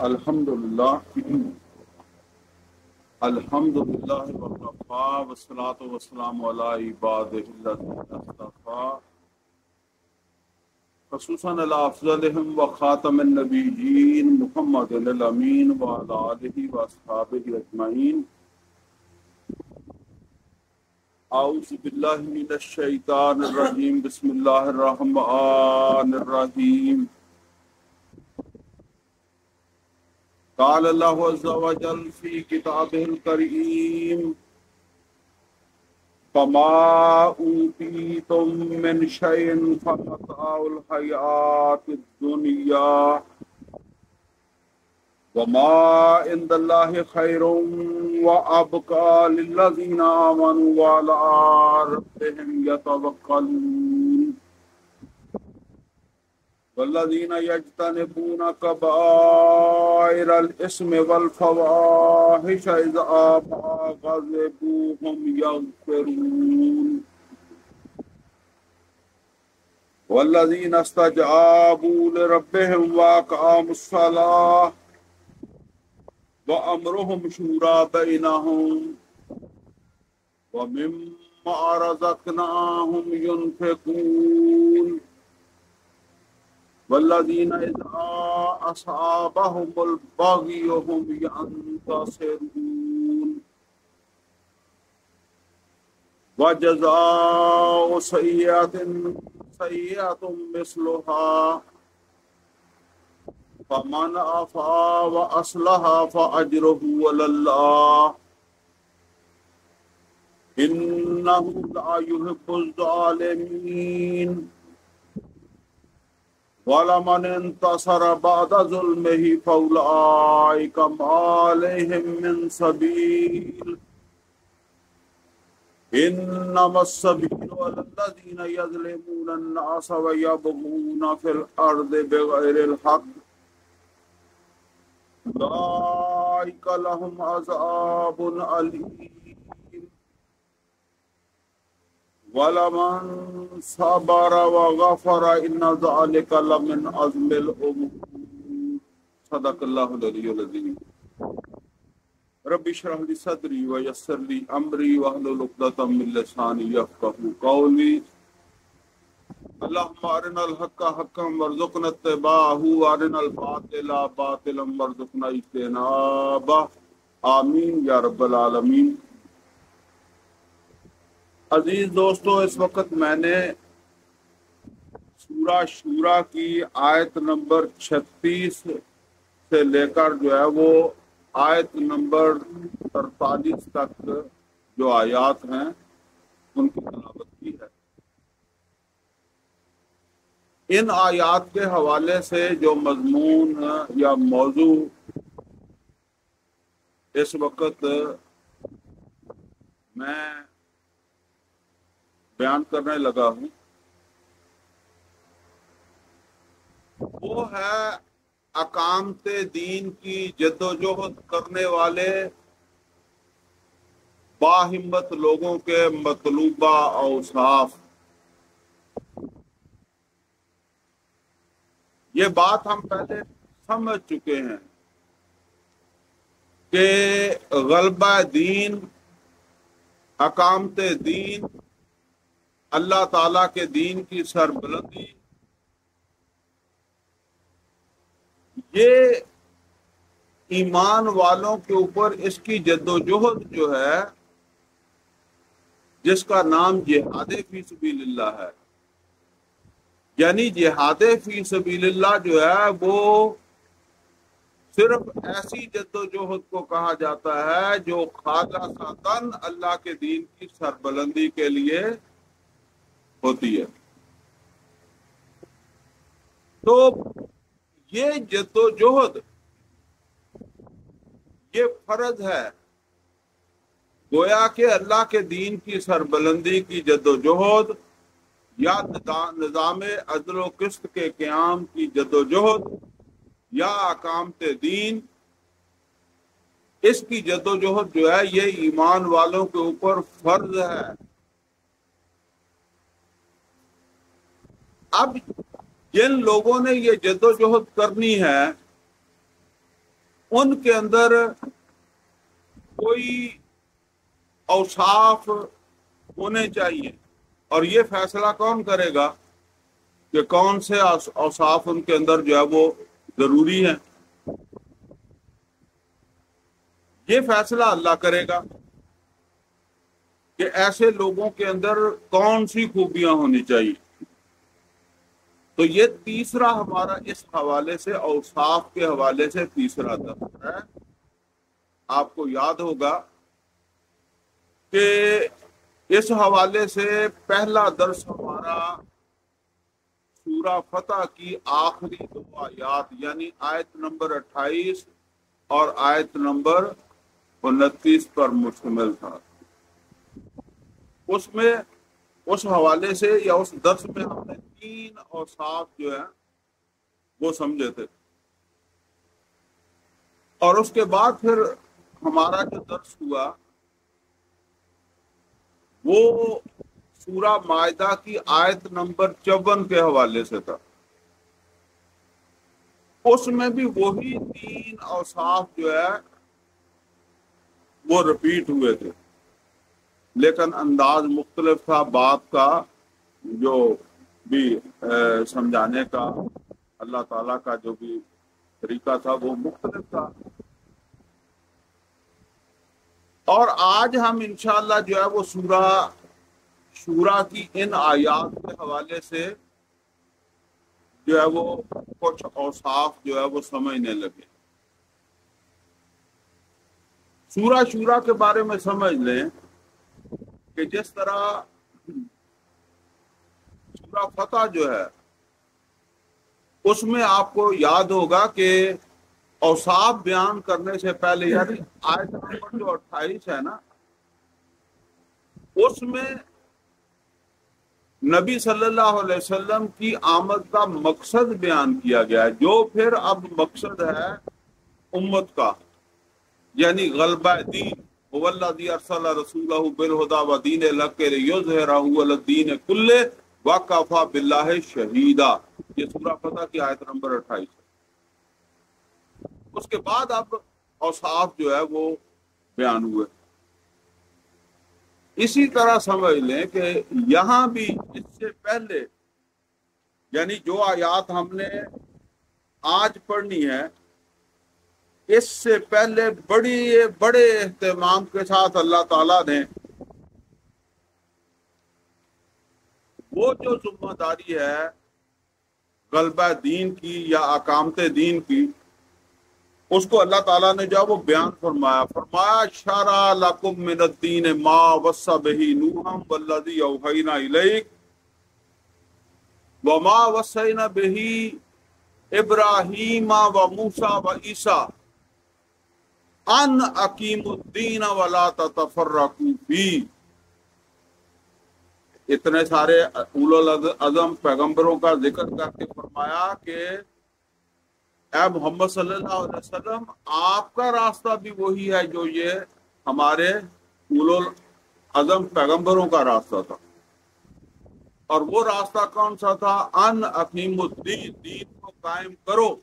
الحمدللہ الحمدللہ وکفا والصلاۃ والسلام علی عبادہ الذین اصطفیٰ خصوصاً علی افضلہم وخاتم النبیین محمد الامین وعلی آلہ واصحابہ اجمعین. اعوذ باللہ من الشیطان الرجیم. بسم اللہ الرحمن الرحیم. قال اللہ عز وجل فی کتابہ الکریم فما اوتیتم من شیء فمتاع الحیاۃ الدنیا وما عند اللہ خیر وابقى للذین آمنوا وعلى ربهم یتوکلون والذین یجتنبون کبائر الاسم والفواحش اذا ما غضبوا هم یغفرون والذین استجابوا لربهم واقاموا الصلاة وامرهم شورى بینهم ومما رزقناهم ينفقون والذین اذا اصابهم البغی هم ينتصرون وجزاء سیئة سیئة مثلها فمن عفا واصلح فاجره علی اللہ انه لا يحب الظالمین وَلَمَنِ انتصر بعد ظلمه فَأُولَئِكَ مَا عَلَيْهِم مِّن سَبِيلٍ إِنَّمَا السَّبِيلُ عَلَى الَّذِينَ يَظْلِمُونَ النَّاسَ وَيَبْغُونَ فِي الْأَرْضِ بِغَيْرِ الْحَقِّ أُولَئِكَ لَهُمْ عَذَابٌ أَلِيمٌ وَلَمَن صَبَرَ وَغَفَرَ إِنَّ ذَلِكَ لَمِنْ عَزْمِ الْأُمُورِ. صدق اللہ العلی العظیم. رب اشرح لي صدری ويسر لي امری واحلل عقدۃ من لسانی یفقهوا قولی. اللهم ارنا الحق حقا وارزقنا اتباعه وارنا الباطل باطلا وارزقنا اجتنابه. آمین یا رب العالمین. عزیز دوستو، اس وقت میں نے سورہ شورا کی آیت نمبر 36 سے لے کر جو ہے وہ آیت نمبر 43 تک جو آیات ہیں ان کی تلاوت کی ہے. ان آیات کے حوالے سے جو مضمون یا موضوع اس وقت میں بیان کرنے لگا ہوں وہ ہے اقامت دین کی جد و جہد کرنے والے باہمت لوگوں کے مطلوبہ اوصاف. یہ بات ہم پہلے سمجھ چکے ہیں کہ غلبہ دین، اقامت دین، اللہ تعالیٰ کے دین کی سربلندی، یہ ایمان والوں کے اوپر اس کی جد و جہد جو ہے جس کا نام جہاد فی سبیل اللہ ہے. یعنی جہاد فی سبیل اللہ جو ہے وہ صرف ایسی جد و جہد کو کہا جاتا ہے جو خالصتاً اللہ کے دین کی سربلندی کے لیے ہوتی ہے. تو یہ جد و جہد یہ فرض ہے. گویا کہ اللہ کے دین کی سربلندی کی جد و جہد یا نظام عدل و قسط کے قیام کی جد و جہد یا اقامت دین، اس کی جد و جہد جو ہے یہ ایمان والوں کے اوپر فرض ہے. اب جن لوگوں نے یہ جدوجہد کرنی ہے ان کے اندر کوئی اوصاف ہونے چاہیے، اور یہ فیصلہ کون کرے گا کہ کون سے اوصاف ان کے اندر جو ہے وہ ضروری ہیں؟ یہ فیصلہ اللہ کرے گا کہ ایسے لوگوں کے اندر کون سی خوبیاں ہونی چاہیے۔ تو یہ تیسرا ہمارا اس حوالے سے، اوصاف کے حوالے سے تیسرا درس ہے۔ آپ کو یاد ہوگا کہ اس حوالے سے پہلا درس ہمارا سورہ فتح کی آخری 2 آیات یعنی آیت نمبر 28 اور آیت نمبر 29 پر مشتمل تھا۔ اس میں، اس حوالے سے یا اس درس میں ہم نے 3 اوصاف جو ہیں وہ سمجھے تھے، اور اس کے بعد پھر ہمارا جو درس ہوا وہ سورہ مائدہ کی آیت نمبر 54 کے حوالے سے تھا۔ اس میں بھی وہی 3 اوصاف جو ہے وہ رپیٹ ہوئے تھے، لیکن انداز مختلف تھا، بات کا جو بھی سمجھانے کا اللہ تعالیٰ کا جو بھی طریقہ تھا وہ مختلف تھا۔ اور آج ہم انشاءاللہ جو ہے وہ سورہ شورا کی ان آیات کے حوالے سے جو ہے وہ کچھ اوصاف جو ہے وہ سمجھنے لگے۔ سورہ شورا کے بارے میں سمجھ لیں کہ جس طرح سورہ فتح جو ہے اس میں آپ کو یاد ہوگا کہ اوصاف بیان کرنے سے پہلے یعنی آیت نمبر جو 28 ہے نا، اس میں نبی صلی اللہ علیہ وسلم کی آمد کا مقصد بیان کیا گیا ہے، جو پھر اب مقصد ہے امت کا، یعنی غلبہ دین، هو الذی ارسل رسولہ بالہدی ودین الحق لیظہرہ علی الدین کلہ وکفی باللہ شہیدا۔ یہ سورہ فتح کی آیت نمبر 28 ہے۔ اس کے بعد اب اوصاف جو ہے وہ بیان ہوئے۔ اسی طرح سمجھ لیں کہ یہاں بھی اس سے پہلے یعنی جو آیات ہم نے آج پڑھنی ہے، اس سے پہلے بڑے اہتمام کے ساتھ اللہ تعالیٰ نے وہ جو ذمہ داری ہے غلبہ دین کی یا اقامت دین کی، اس کو اللہ تعالیٰ نے جو وہ بیان فرمایا شرع لکم من الدین ما وصی بہ نوحا والذی اوحینا الیک وما وصینا بہ ابراہیم و موسیٰ و عیسیٰ ان اقیموا الدین ولا تتفرقوا فیہ۔ اتنے سارے اولو العزم پیغمبروں کا ذکر کر کے فرمایا کہ اے محمد صلی اللہ علیہ وسلم، آپ کا راستہ بھی وہی ہے جو یہ ہمارے اولو العزم پیغمبروں کا راستہ تھا۔ اور وہ راستہ کون سا تھا؟ ان اقیم الدین، دین کو قائم کرو۔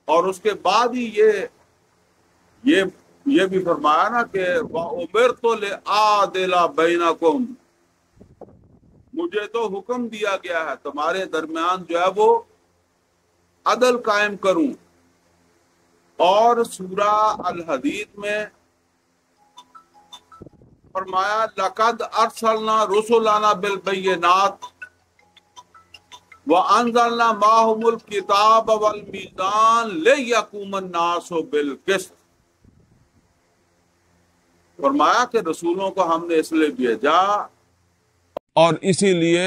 اور اس کے بعد ہی یہ بھی فرمایا نا کہ وَأُمِرْتُ لِأَعْدِلَ بَيْنَكُمْ، مجھے تو حکم دیا گیا ہے تمہارے درمیان جو ہے وہ عدل قائم کروں۔ اور سورہ الحدید میں فرمایا لَقَدْ أَرْسَلْنَا رُسُلَنَا بِالْبَيِّنَاتِ وَأَنزَلْنَا مَعَهُمُ الْكِتَابَ وَالْمِيزَانَ لِيَقُومَ النَّاسُ بِالْقِسْطِ۔ فرمایا کہ رسولوں کو ہم نے اس لیے بھیجا اور اسی لیے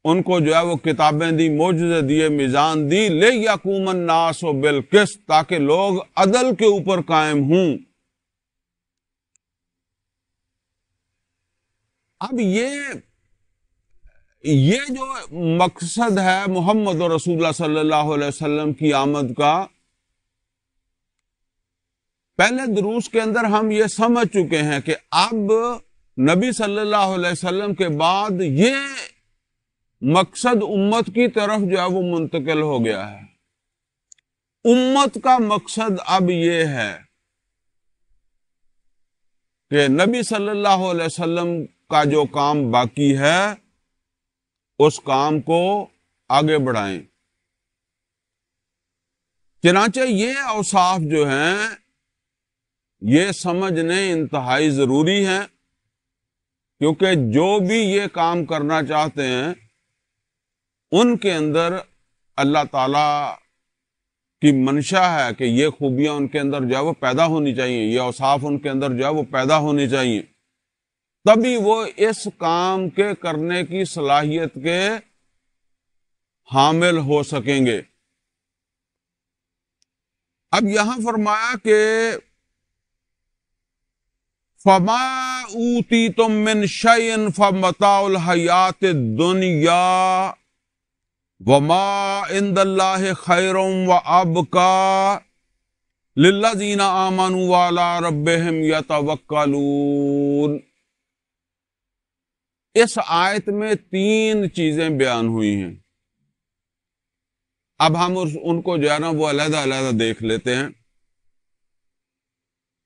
ان کو جو ہے وہ کتابیں دی، معجزے دیے، میزان دی، لِيَقُومَ النَّاسُ بِالْقِسْطِ، تاکہ لوگ عدل کے اوپر قائم ہوں۔ اب یہ جو مقصد ہے محمد رسول اللہ صلی اللہ علیہ وسلم کی آمد کا، پہلے دروس کے اندر ہم یہ سمجھ چکے ہیں کہ اب نبی صلی اللہ علیہ وسلم کے بعد یہ مقصد امت کی طرف جو ہے وہ منتقل ہو گیا ہے۔ امت کا مقصد اب یہ ہے کہ نبی صلی اللہ علیہ وسلم کا جو کام باقی ہے اس کام کو آگے بڑھائیں۔ چنانچہ یہ اوصاف جو ہیں یہ سمجھنے انتہائی ضروری ہیں، کیونکہ جو بھی یہ کام کرنا چاہتے ہیں ان کے اندر اللہ تعالی کی منشا ہے کہ یہ خوبیاں ان کے اندر جو ہے وہ پیدا ہونی چاہیے، یہ اوصاف ان کے اندر جو ہے وہ پیدا ہونی چاہیے، تبھی وہ اس کام کے کرنے کی صلاحیت کے حامل ہو سکیں گے۔ اب یہاں فرمایا کہ فما اوتیتم من شیء فمتاع الحیات الدنیا وما عند اللہ خیر وابقی للذین آمنوا وعلی ربہم یتوکلون۔ اس آیت میں 3 چیزیں بیان ہوئی ہیں، اب ہم ان کو جو ہے نا وہ علیحدہ علیحدہ دیکھ لیتے ہیں۔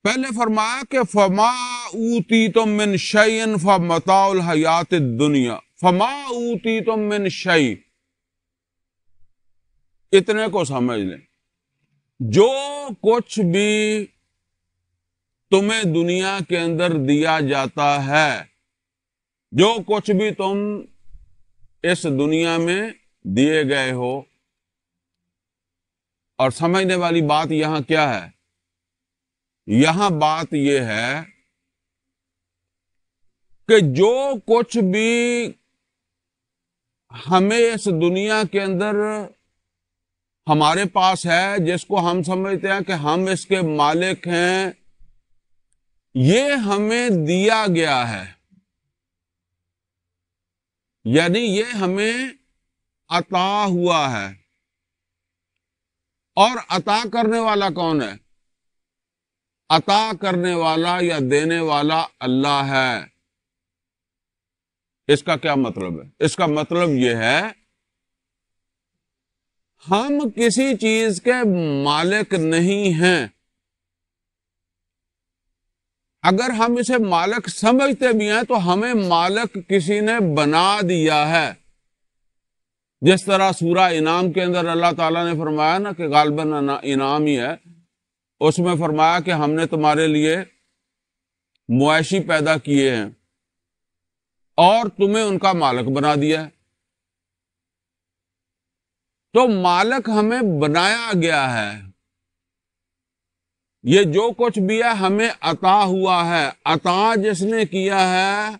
پہلے فرمایا کہ فما اوتیتم من شیء فمتاع الحیات الدنیا، فما اوتیتم من شیء، اتنے کو سمجھ لیں، جو کچھ بھی تمہیں دنیا کے اندر دیا جاتا ہے، جو کچھ بھی تم اس دنیا میں دیے گئے ہو، اور سمجھنے والی بات یہاں کیا ہے؟ یہاں بات یہ ہے کہ جو کچھ بھی ہمیں اس دنیا کے اندر ہمارے پاس ہے، جس کو ہم سمجھتے ہیں کہ ہم اس کے مالک ہیں، یہ ہمیں دیا گیا ہے، یعنی یہ ہمیں عطا ہوا ہے۔ اور عطا کرنے والا کون ہے؟ عطا کرنے والا یا دینے والا اللہ ہے۔ اس کا کیا مطلب ہے؟ اس کا مطلب یہ ہے ہم کسی چیز کے مالک نہیں ہیں، اگر ہم اسے مالک سمجھتے بھی ہیں تو ہمیں مالک کسی نے بنا دیا ہے۔ جس طرح سورہ انعام کے اندر اللہ تعالیٰ نے فرمایا نا کہ غالباً انعام ہی ہے، اس میں فرمایا کہ ہم نے تمہارے لیے مویشی پیدا کیے ہیں اور تمہیں ان کا مالک بنا دیا ہے۔ تو مالک ہمیں بنایا گیا ہے، یہ جو کچھ بھی ہے ہمیں عطا ہوا ہے۔ عطا جس نے کیا ہے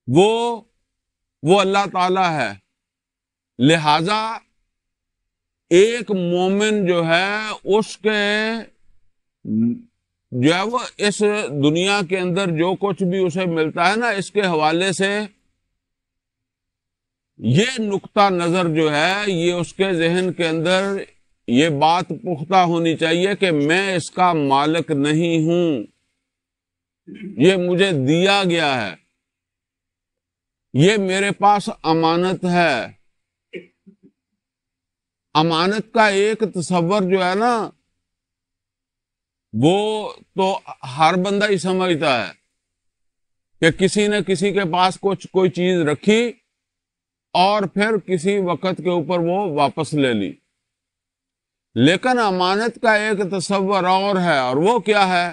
وہ اللہ تعالی ہے۔ لہذا ایک مومن جو ہے اس کے جو ہے وہ اس دنیا کے اندر جو کچھ بھی اسے ملتا ہے نا، اس کے حوالے سے یہ نقطہ نظر جو ہے یہ اس کے ذہن کے اندر یہ بات پختہ ہونی چاہیے کہ میں اس کا مالک نہیں ہوں، یہ مجھے دیا گیا ہے، یہ میرے پاس امانت ہے۔ امانت کا ایک تصور جو ہے نا وہ تو ہر بندہ ہی سمجھتا ہے کہ کسی نے کسی کے پاس کوئی چیز رکھی اور پھر کسی وقت کے اوپر وہ واپس لے لی، لیکن امانت کا ایک تصور اور ہے، اور وہ کیا ہے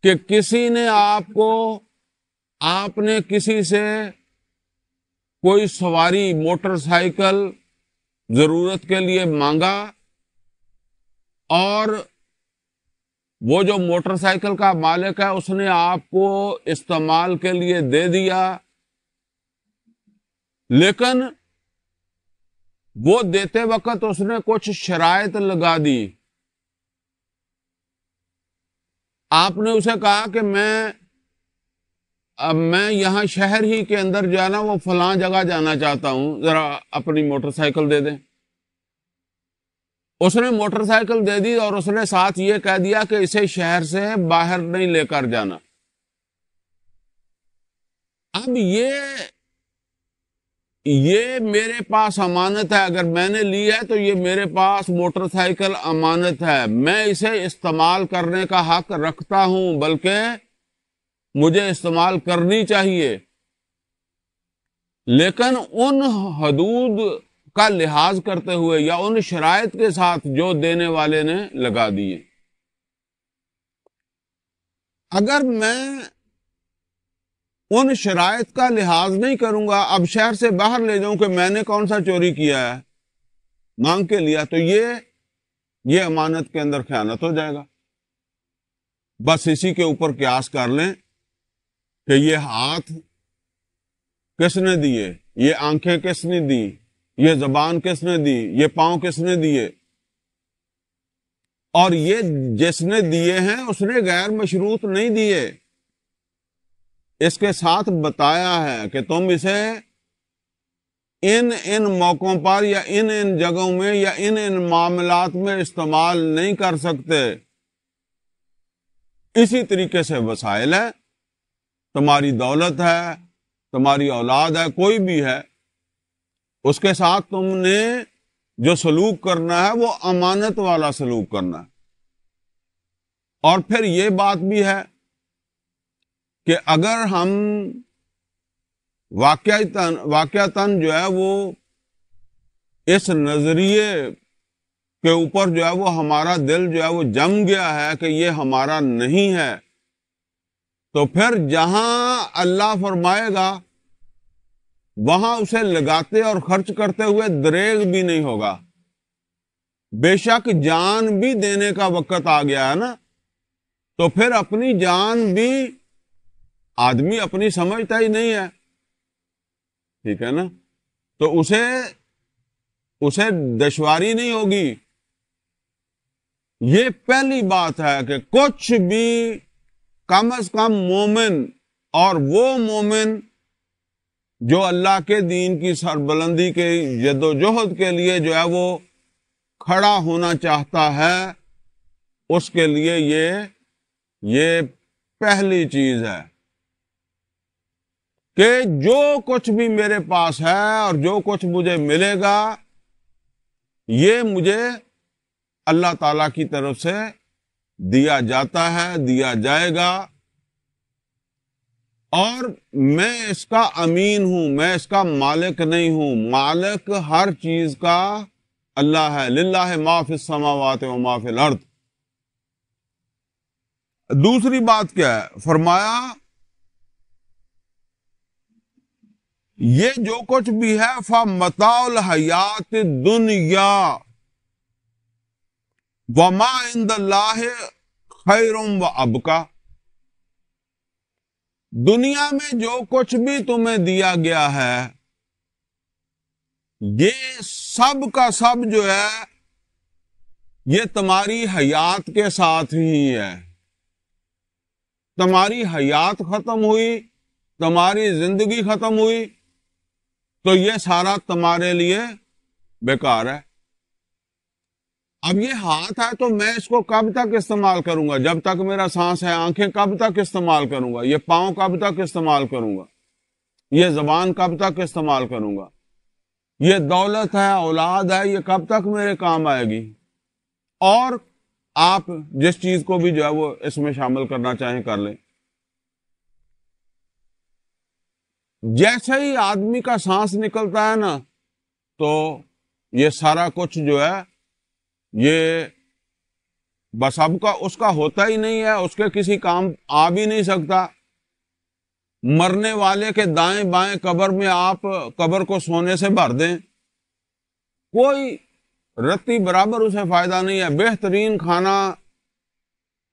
کہ کسی نے آپ نے کسی سے کوئی سواری موٹر سائیکل ضرورت کے لیے مانگا، اور وہ جو موٹر سائیکل کا مالک ہے اس نے آپ کو استعمال کے لیے دے دیا، لیکن وہ دیتے وقت اس نے کچھ شرائط لگا دی۔ آپ نے اسے کہا کہ میں یہاں شہر ہی کے اندر جو ہے نا وہ فلاں جگہ جانا چاہتا ہوں، ذرا اپنی موٹر سائیکل دے دیں۔ اس نے موٹر سائیکل دے دی اور اس نے ساتھ یہ کہہ دیا کہ اسے شہر سے باہر نہیں لے کر جانا۔ اب یہ میرے پاس امانت ہے، اگر میں نے لی ہے تو یہ میرے پاس موٹر سائیکل امانت ہے، میں اسے استعمال کرنے کا حق رکھتا ہوں، بلکہ مجھے استعمال کرنی چاہیے، لیکن ان حدود کا لحاظ کرتے ہوئے یا ان شرائط کے ساتھ جو دینے والے نے لگا دیے۔ اگر میں ان شرائط کا لحاظ نہیں کروں گا، اب شہر سے باہر لے جاؤں کہ میں نے کون سا چوری کیا ہے، مانگ کے لیا، تو یہ امانت کے اندر خیانت ہو جائے گا۔ بس اسی کے اوپر قیاس کر لیں کہ یہ ہاتھ کس نے دیے، یہ آنکھیں کس نے دی، یہ زبان کس نے دی، یہ پاؤں کس نے دیے، اور یہ جس نے دیے ہیں اس نے غیر مشروط نہیں دیے، اس کے ساتھ بتایا ہے کہ تم اسے ان موقعوں پر یا ان جگہوں میں یا ان معاملات میں استعمال نہیں کر سکتے۔ اسی طریقے سے وسائل ہے، تمہاری دولت ہے، تمہاری اولاد ہے، کوئی بھی ہے، اس کے ساتھ تم نے جو سلوک کرنا ہے وہ امانت والا سلوک کرنا ہے۔ اور پھر یہ بات بھی ہے کہ اگر ہم واقعتاً جو ہے وہ اس نظریے کے اوپر جو ہے وہ ہمارا دل جو ہے وہ جم گیا ہے کہ یہ ہمارا نہیں ہے، تو پھر جہاں اللہ فرمائے گا وہاں اسے لگاتے اور خرچ کرتے ہوئے دریغ بھی نہیں ہوگا۔ بے شک جان بھی دینے کا وقت آ گیا ہے نا، تو پھر اپنی جان بھی آدمی اپنی سمجھتا ہی نہیں ہے، ٹھیک ہے نا، تو اسے دشواری نہیں ہوگی۔ یہ پہلی بات ہے کہ کچھ بھی کم از کم مومن، اور وہ مومن جو اللہ کے دین کی سربلندی کے جد و جہد کے لیے جو ہے وہ کھڑا ہونا چاہتا ہے، اس کے لیے یہ پہلی چیز ہے کہ جو کچھ بھی میرے پاس ہے اور جو کچھ مجھے ملے گا یہ مجھے اللہ تعالی کی طرف سے دیا جاتا ہے، دیا جائے گا، اور میں اس کا امین ہوں، میں اس کا مالک نہیں ہوں۔ مالک ہر چیز کا اللہ ہے، للہ ما فی السماوات و ما فی الارض۔ دوسری بات کیا ہے؟ فرمایا یہ جو کچھ بھی ہے فَمَتَاعُ الْحَيَاةِ الدُّنْيَا وَمَا عِندَ اللَّهِ خَيْرٌ وَأَبْقَىٰ۔ دنیا میں جو کچھ بھی تمہیں دیا گیا ہے یہ سب کا سب جو ہے یہ تمہاری حیات کے ساتھ ہی ہے۔ تمہاری حیات ختم ہوئی، تمہاری زندگی ختم ہوئی تو یہ سارا تمہارے لیے بیکار ہے۔ اب یہ ہاتھ ہے تو میں اس کو کب تک استعمال کروں گا؟ جب تک میرا سانس ہے۔ آنکھیں کب تک استعمال کروں گا؟ یہ پاؤں کب تک استعمال کروں گا؟ یہ زبان کب تک استعمال کروں گا؟ یہ دولت ہے، اولاد ہے، یہ کب تک میرے کام آئے گی؟ اور آپ جس چیز کو بھی جو ہے وہ اس میں شامل کرنا چاہیں کر لیں۔ جیسے ہی آدمی کا سانس نکلتا ہے نا تو یہ سارا کچھ جو ہے یہ بس اب کا اس کا ہوتا ہی نہیں ہے، اس کے کسی کام آ بھی نہیں سکتا۔ مرنے والے کے دائیں بائیں قبر میں آپ قبر کو سونے سے بھر دیں، کوئی رتی برابر اسے فائدہ نہیں ہے۔ بہترین کھانا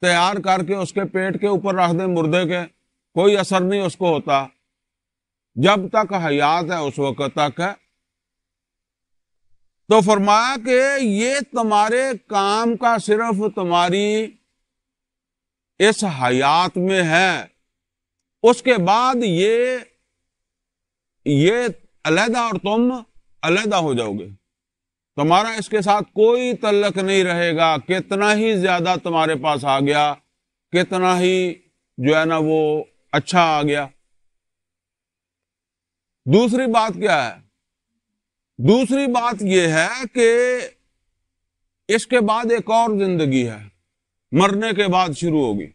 تیار کر کے اس کے پیٹ کے اوپر رکھ دیں مردے کے، کوئی اثر نہیں اس کو ہوتا۔ جب تک حیات ہے اس وقت تک ہے۔ تو فرمایا کہ یہ تمہارے کام کا صرف تمہاری اس حیات میں ہے، اس کے بعد یہ علیحدہ اور تم علیحدہ ہو جاؤ گے، تمہارا اس کے ساتھ کوئی تعلق نہیں رہے گا۔ کتنا ہی زیادہ تمہارے پاس آ گیا، کتنا ہی جو ہے نا وہ اچھا آ گیا۔ دوسری بات کیا ہے دوسری بات یہ ہے کہ اس کے بعد ایک اور زندگی ہے، مرنے کے بعد شروع ہوگی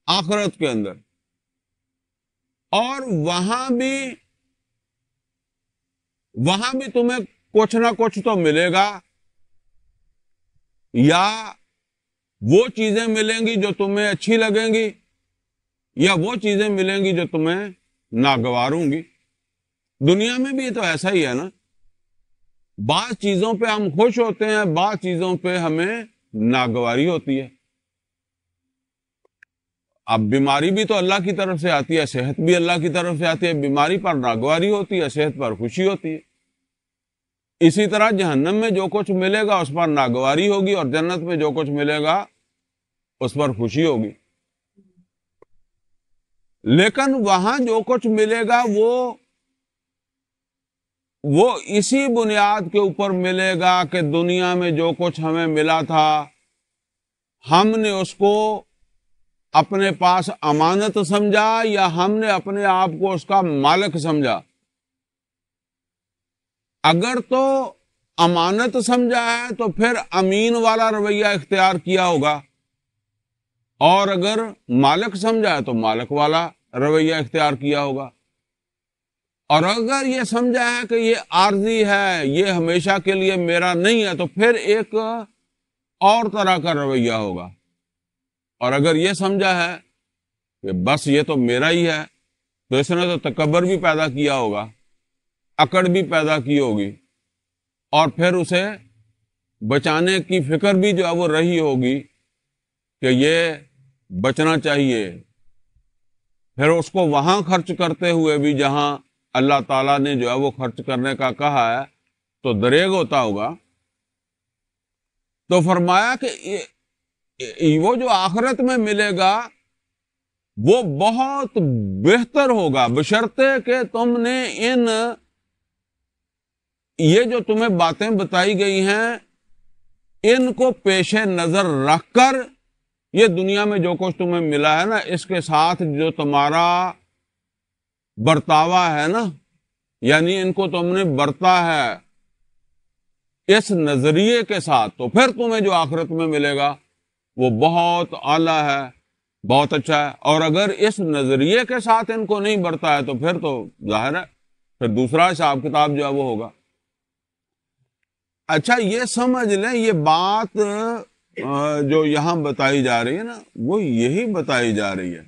آخرت کے اندر، اور وہاں بھی تمہیں کچھ نہ کچھ تو ملے گا، یا وہ چیزیں ملیں گی جو تمہیں اچھی لگیں گی، یا وہ چیزیں ملیں گی جو تمہیں ناگوار ہوں گی۔ دنیا میں بھی تو ایسا ہی ہے نا، بعض چیزوں پہ ہم خوش ہوتے ہیں، بعض چیزوں پہ ہمیں ناگواری ہوتی ہے۔ اب بیماری بھی تو اللہ کی طرف سے آتی ہے، صحت بھی اللہ کی طرف سے آتی ہے، بیماری پر ناگواری ہوتی ہے، صحت پر خوشی ہوتی ہے۔ اسی طرح جہنم میں جو کچھ ملے گا اس پر ناگواری ہوگی، اور جنت میں جو کچھ ملے گا اس پر خوشی ہوگی۔ لیکن وہاں جو کچھ ملے گا وہ اسی بنیاد کے اوپر ملے گا کہ دنیا میں جو کچھ ہمیں ملا تھا ہم نے اس کو اپنے پاس امانت سمجھا، یا ہم نے اپنے آپ کو اس کا مالک سمجھا۔ اگر تو امانت سمجھا ہے تو پھر امین والا رویہ اختیار کیا ہوگا، اور اگر مالک سمجھا ہے تو مالک والا رویہ اختیار کیا ہوگا، اور اگر یہ سمجھا ہے کہ یہ عارضی ہے، یہ ہمیشہ کے لیے میرا نہیں ہے، تو پھر ایک اور طرح کا رویہ ہوگا۔ اور اگر یہ سمجھا ہے کہ بس یہ تو میرا ہی ہے، تو اس نے تو تکبر بھی پیدا کیا ہوگا، اکڑ بھی پیدا کی ہوگی، اور پھر اسے بچانے کی فکر بھی جو ہے وہ رہی ہوگی کہ یہ بچنا چاہیے، پھر اس کو وہاں خرچ کرتے ہوئے بھی جہاں اللہ تعالیٰ نے جو ہے وہ خرچ کرنے کا کہا ہے تو دریغ ہوتا ہوگا۔ تو فرمایا کہ وہ جو آخرت میں ملے گا وہ بہت بہتر ہوگا، بشرطے کہ تم نے یہ جو تمہیں باتیں بتائی گئی ہیں ان کو پیش نظر رکھ کر یہ دنیا میں جو کچھ تمہیں ملا ہے نا، اس کے ساتھ جو تمہارا برتاوا ہے نا، یعنی ان کو تم نے برتا ہے اس نظریے کے ساتھ، تو پھر تمہیں جو آخرت میں ملے گا وہ بہت اعلیٰ ہے، بہت اچھا ہے۔ اور اگر اس نظریے کے ساتھ ان کو نہیں برتا ہے تو پھر تو ظاہر ہے پھر دوسرا حساب کتاب جو ہے وہ ہوگا۔ اچھا یہ سمجھ لیں، یہ بات جو یہاں بتائی جا رہی ہے نا وہ یہی بتائی جا رہی ہے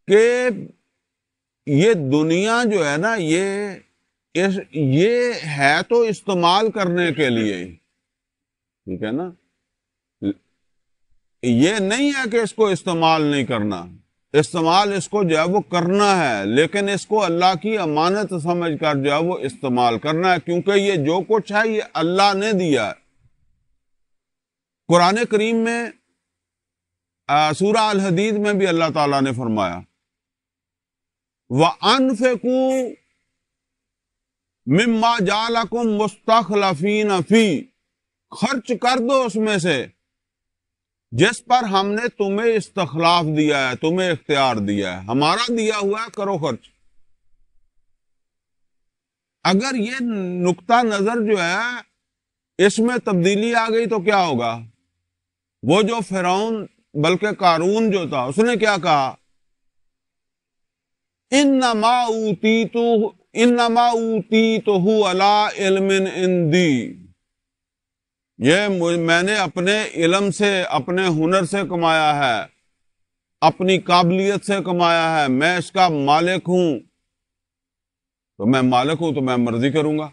کہ یہ دنیا جو ہے نا یہ ہے تو استعمال کرنے کے لیے ہی، ٹھیک ہے نا، یہ نہیں ہے کہ اس کو استعمال نہیں کرنا، استعمال اس کو جو ہے وہ کرنا ہے، لیکن اس کو اللہ کی امانت سمجھ کر جو ہے وہ استعمال کرنا ہے، کیونکہ یہ جو کچھ ہے یہ اللہ نے دیا ہے۔ قرآن کریم میں سورہ الحدید میں بھی اللہ تعالیٰ نے فرمایا وَأَنفِقُوا مِمَّا جَعَلَكُمْ مُسْتَخْلَفِينَ فِي، خرچ کر دو اس میں سے جس پر ہم نے تمہیں استخلاف دیا ہے، تمہیں اختیار دیا ہے، ہمارا دیا ہوا ہے، کرو خرچ۔ اگر یہ نقطہ نظر جو ہے اس میں تبدیلی آ گئی تو کیا ہوگا؟ وہ جو فرعون بلکہ قارون جو تھا اس نے کیا کہا؟ انما اوتیتہ علی علم عندی، یہ میں نے اپنے علم سے، اپنے ہنر سے کمایا ہے، اپنی قابلیت سے کمایا ہے، میں اس کا مالک ہوں، تو میں مالک ہوں تو میں مرضی کروں گا۔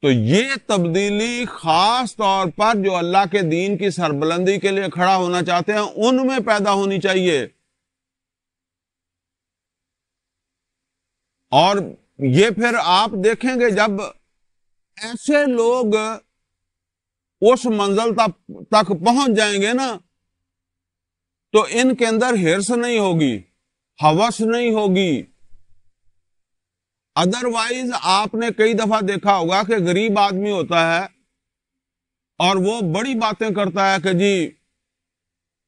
تو یہ تبدیلی خاص طور پر جو اللہ کے دین کی سربلندی کے لیے کھڑا ہونا چاہتے ہیں ان میں پیدا ہونی چاہیے۔ اور یہ پھر آپ دیکھیں گے جب ایسے لوگ اس منزل تک پہنچ جائیں گے نا تو ان کے اندر ہرس نہیں ہوگی، ہوس نہیں ہوگی۔ ادروائز آپ نے کئی دفعہ دیکھا ہوگا کہ غریب آدمی ہوتا ہے اور وہ بڑی باتیں کرتا ہے کہ جی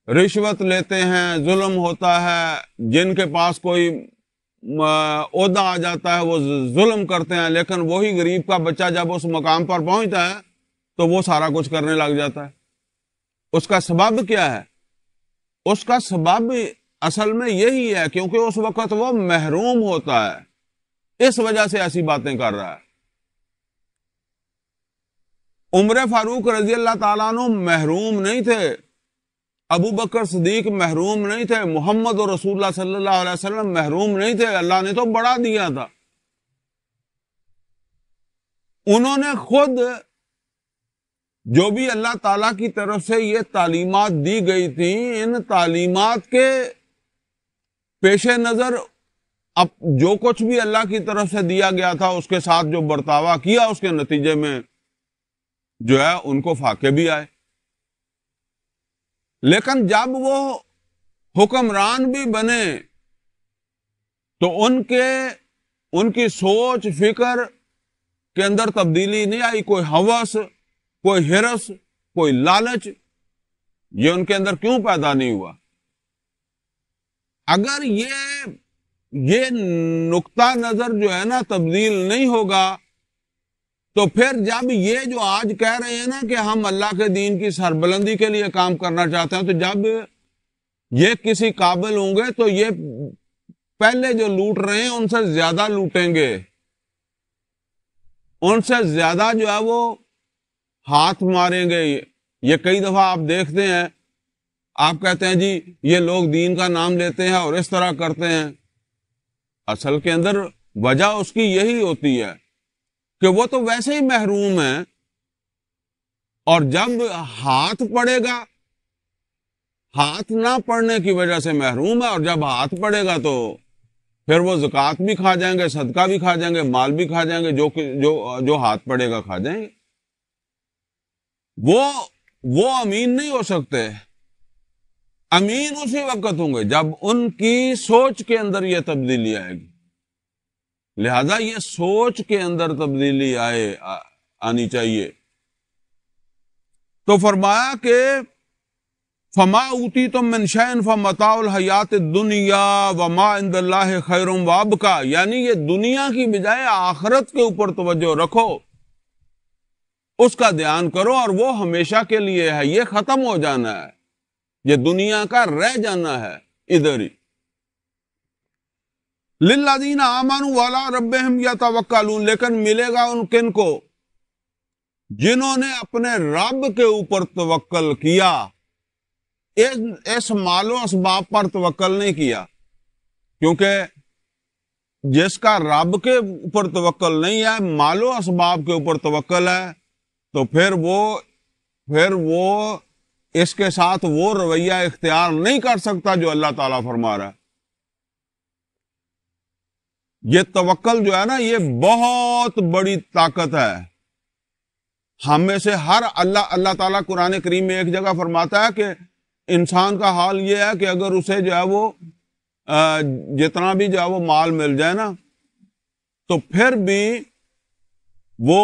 رشوت لیتے ہیں، ظلم ہوتا ہے، جن کے پاس کوئی عہدہ آ جاتا ہے وہ ظلم کرتے ہیں، لیکن وہی غریب کا بچہ جب اس مقام پر پہنچتا ہے تو وہ سارا کچھ کرنے لگ جاتا ہے۔ اس کا سبب کیا ہے؟ اس کا سبب اصل میں یہی ہے کیونکہ اس وقت وہ محروم ہوتا ہے، اس وجہ سے ایسی باتیں کر رہا ہے۔ عمر فاروق رضی اللہ تعالیٰ عنہ محروم نہیں تھے، ابو بکر صدیق محروم نہیں تھے، محمد اور رسول اللہ صلی اللہ علیہ وسلم محروم نہیں تھے، اللہ نے تو بڑا دیا تھا۔ انہوں نے خود جو بھی اللہ تعالیٰ کی طرف سے یہ تعلیمات دی گئی تھیں، ان تعلیمات کے پیش نظر اب جو کچھ بھی اللہ کی طرف سے دیا گیا تھا اس کے ساتھ جو برتاوا کیا، اس کے نتیجے میں جو ہے ان کو فاقے بھی آئے۔ لیکن جب وہ حکمران بھی بنے تو ان کی سوچ فکر کے اندر تبدیلی نہیں آئی، کوئی ہوس، کوئی ہرس، کوئی لالچ، یہ ان کے اندر کیوں پیدا نہیں ہوا؟ اگر یہ نقطہ نظر جو ہے نا تبدیل نہیں ہوگا تو پھر جب یہ جو آج کہہ رہے ہیں نا کہ ہم اللہ کے دین کی سربلندی کے لیے کام کرنا چاہتے ہیں، تو جب یہ کسی قابل ہوں گے تو یہ پہلے جو لوٹ رہے ہیں ان سے زیادہ لوٹیں گے، ان سے زیادہ جو ہے وہ ہاتھ ماریں گے۔ یہ کئی دفعہ آپ دیکھتے ہیں، آپ کہتے ہیں جی یہ لوگ دین کا نام لیتے ہیں اور اس طرح کرتے ہیں، اصل کے اندر وجہ اس کی یہی ہوتی ہے کہ وہ تو ویسے ہی محروم ہیں، اور جب ہاتھ پڑے گا، ہاتھ نہ پڑنے کی وجہ سے محروم ہے، اور جب ہاتھ پڑے گا تو پھر وہ زکوٰۃ بھی کھا جائیں گے، صدقہ بھی کھا جائیں گے، مال بھی کھا جائیں گے، جو ہاتھ پڑے گا کھا جائیں گے۔ وہ امین نہیں ہو سکتے۔ امین اسی وقت ہوں گے جب ان کی سوچ کے اندر یہ تبدیلی آئے گی۔ لہذا یہ سوچ کے اندر تبدیلی آنی چاہیے۔ تو فرمایا کہ فما اوتیتم من شیء فمتاع الحیات الدنیا وما عند اللہ خیر وابقا، یعنی یہ دنیا کی بجائے آخرت کے اوپر توجہ رکھو، اس کا دھیان کرو، اور وہ ہمیشہ کے لیے ہے، یہ ختم ہو جانا ہے، یہ دنیا کا رہ جانا ہے ادھر ہی۔ للذین آمنوا وعلی ربہم یتوکلون، لیکن ملے گا ان کن کو؟ جنہوں نے اپنے رب کے اوپر توکل کیا، اس مال و اسباب پر توکل نہیں کیا، کیونکہ جس کا رب کے اوپر توکل نہیں ہے، مال و اسباب کے اوپر توکل ہے، تو پھر وہ اس کے ساتھ وہ رویہ اختیار نہیں کر سکتا جو اللہ تعالیٰ فرما رہا ہے۔ یہ توکل جو ہے نا، یہ بہت بڑی طاقت ہے۔ ہم میں سے ہر اللہ تعالیٰ قرآن کریم میں ایک جگہ فرماتا ہے کہ انسان کا حال یہ ہے کہ اگر اسے جو ہے وہ جتنا بھی جو ہے وہ مال مل جائے نا، تو پھر بھی وہ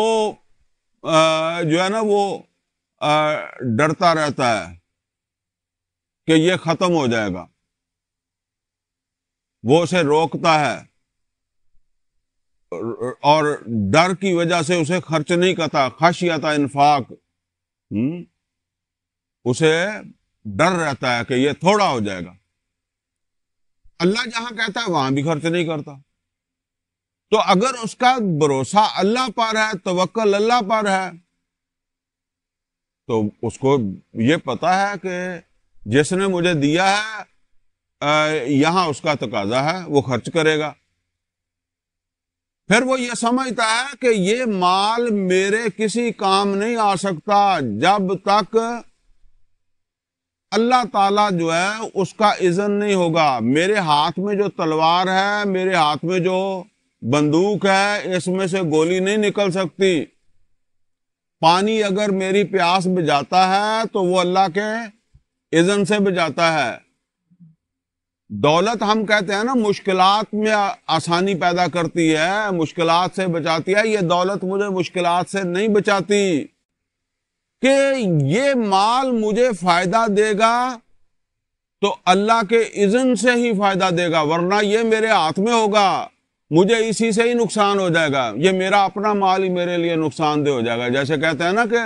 جو ہے نا وہ ڈرتا رہتا ہے کہ یہ ختم ہو جائے گا، وہ اسے روکتا ہے، اور ڈر کی وجہ سے اسے خرچ نہیں کرتا، خشیۃ انفاق، اسے ڈر رہتا ہے کہ یہ تھوڑا ہو جائے گا۔ اللہ جہاں کہتا ہے وہاں بھی خرچ نہیں کرتا۔ تو اگر اس کا بھروسہ اللہ پر ہے، توکل اللہ پر ہے، تو اس کو یہ پتا ہے کہ جس نے مجھے دیا ہے یہاں اس کا تقاضا ہے، وہ خرچ کرے گا۔ پھر وہ یہ سمجھتا ہے کہ یہ مال میرے کسی کام نہیں آ سکتا جب تک اللہ تعالیٰ جو ہے اس کا اذن نہیں ہوگا۔ میرے ہاتھ میں جو تلوار ہے، میرے ہاتھ میں جو بندوق ہے، اس میں سے گولی نہیں نکل سکتی۔ پانی اگر میری پیاس بجھاتا ہے تو وہ اللہ کے اذن سے بجھاتا ہے۔ دولت ہم کہتے ہیں نا مشکلات میں آسانی پیدا کرتی ہے، مشکلات سے بچاتی ہے، یہ دولت مجھے مشکلات سے نہیں بچاتی۔ کہ یہ مال مجھے فائدہ دے گا تو اللہ کے اذن سے ہی فائدہ دے گا، ورنہ یہ میرے ہاتھ میں ہوگا، مجھے اسی سے ہی نقصان ہو جائے گا، یہ میرا اپنا مال ہی میرے لیے نقصان دہ ہو جائے گا۔ جیسے کہتے ہیں نا کہ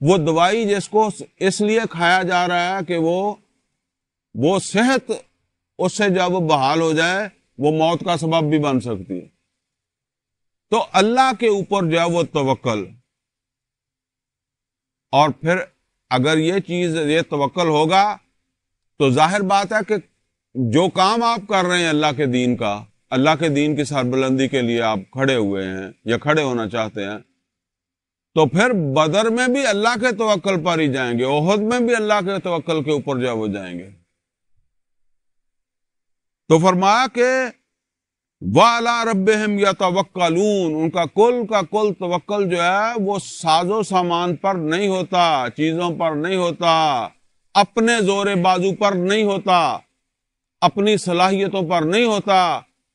وہ دوائی جس کو اس لیے کھایا جا رہا ہے کہ وہ صحت اس سے جب بحال ہو جائے وہ موت کا سبب بھی بن سکتی ہے۔ تو اللہ کے اوپر جو ہے وہ توکل، اور پھر اگر یہ توکل ہوگا تو ظاہر بات ہے کہ جو کام آپ کر رہے ہیں اللہ کے دین کا، اللہ کے دین کی سربلندی کے لیے آپ کھڑے ہوئے ہیں یا کھڑے ہونا چاہتے ہیں، تو پھر بدر میں بھی اللہ کے توکل پر ہی جائیں گے، احد میں بھی اللہ کے توکل کے اوپر جو ہے وہ جائیں گے۔ تو فرمایا کہ وَعَلَىٰ رَبِّهِمْ يَتَوَكَّلُونَ، ان کا کل توکل جو ہے وہ ساز و سامان پر نہیں ہوتا، چیزوں پر نہیں ہوتا، اپنے زور بازو پر نہیں ہوتا، اپنی صلاحیتوں پر نہیں ہوتا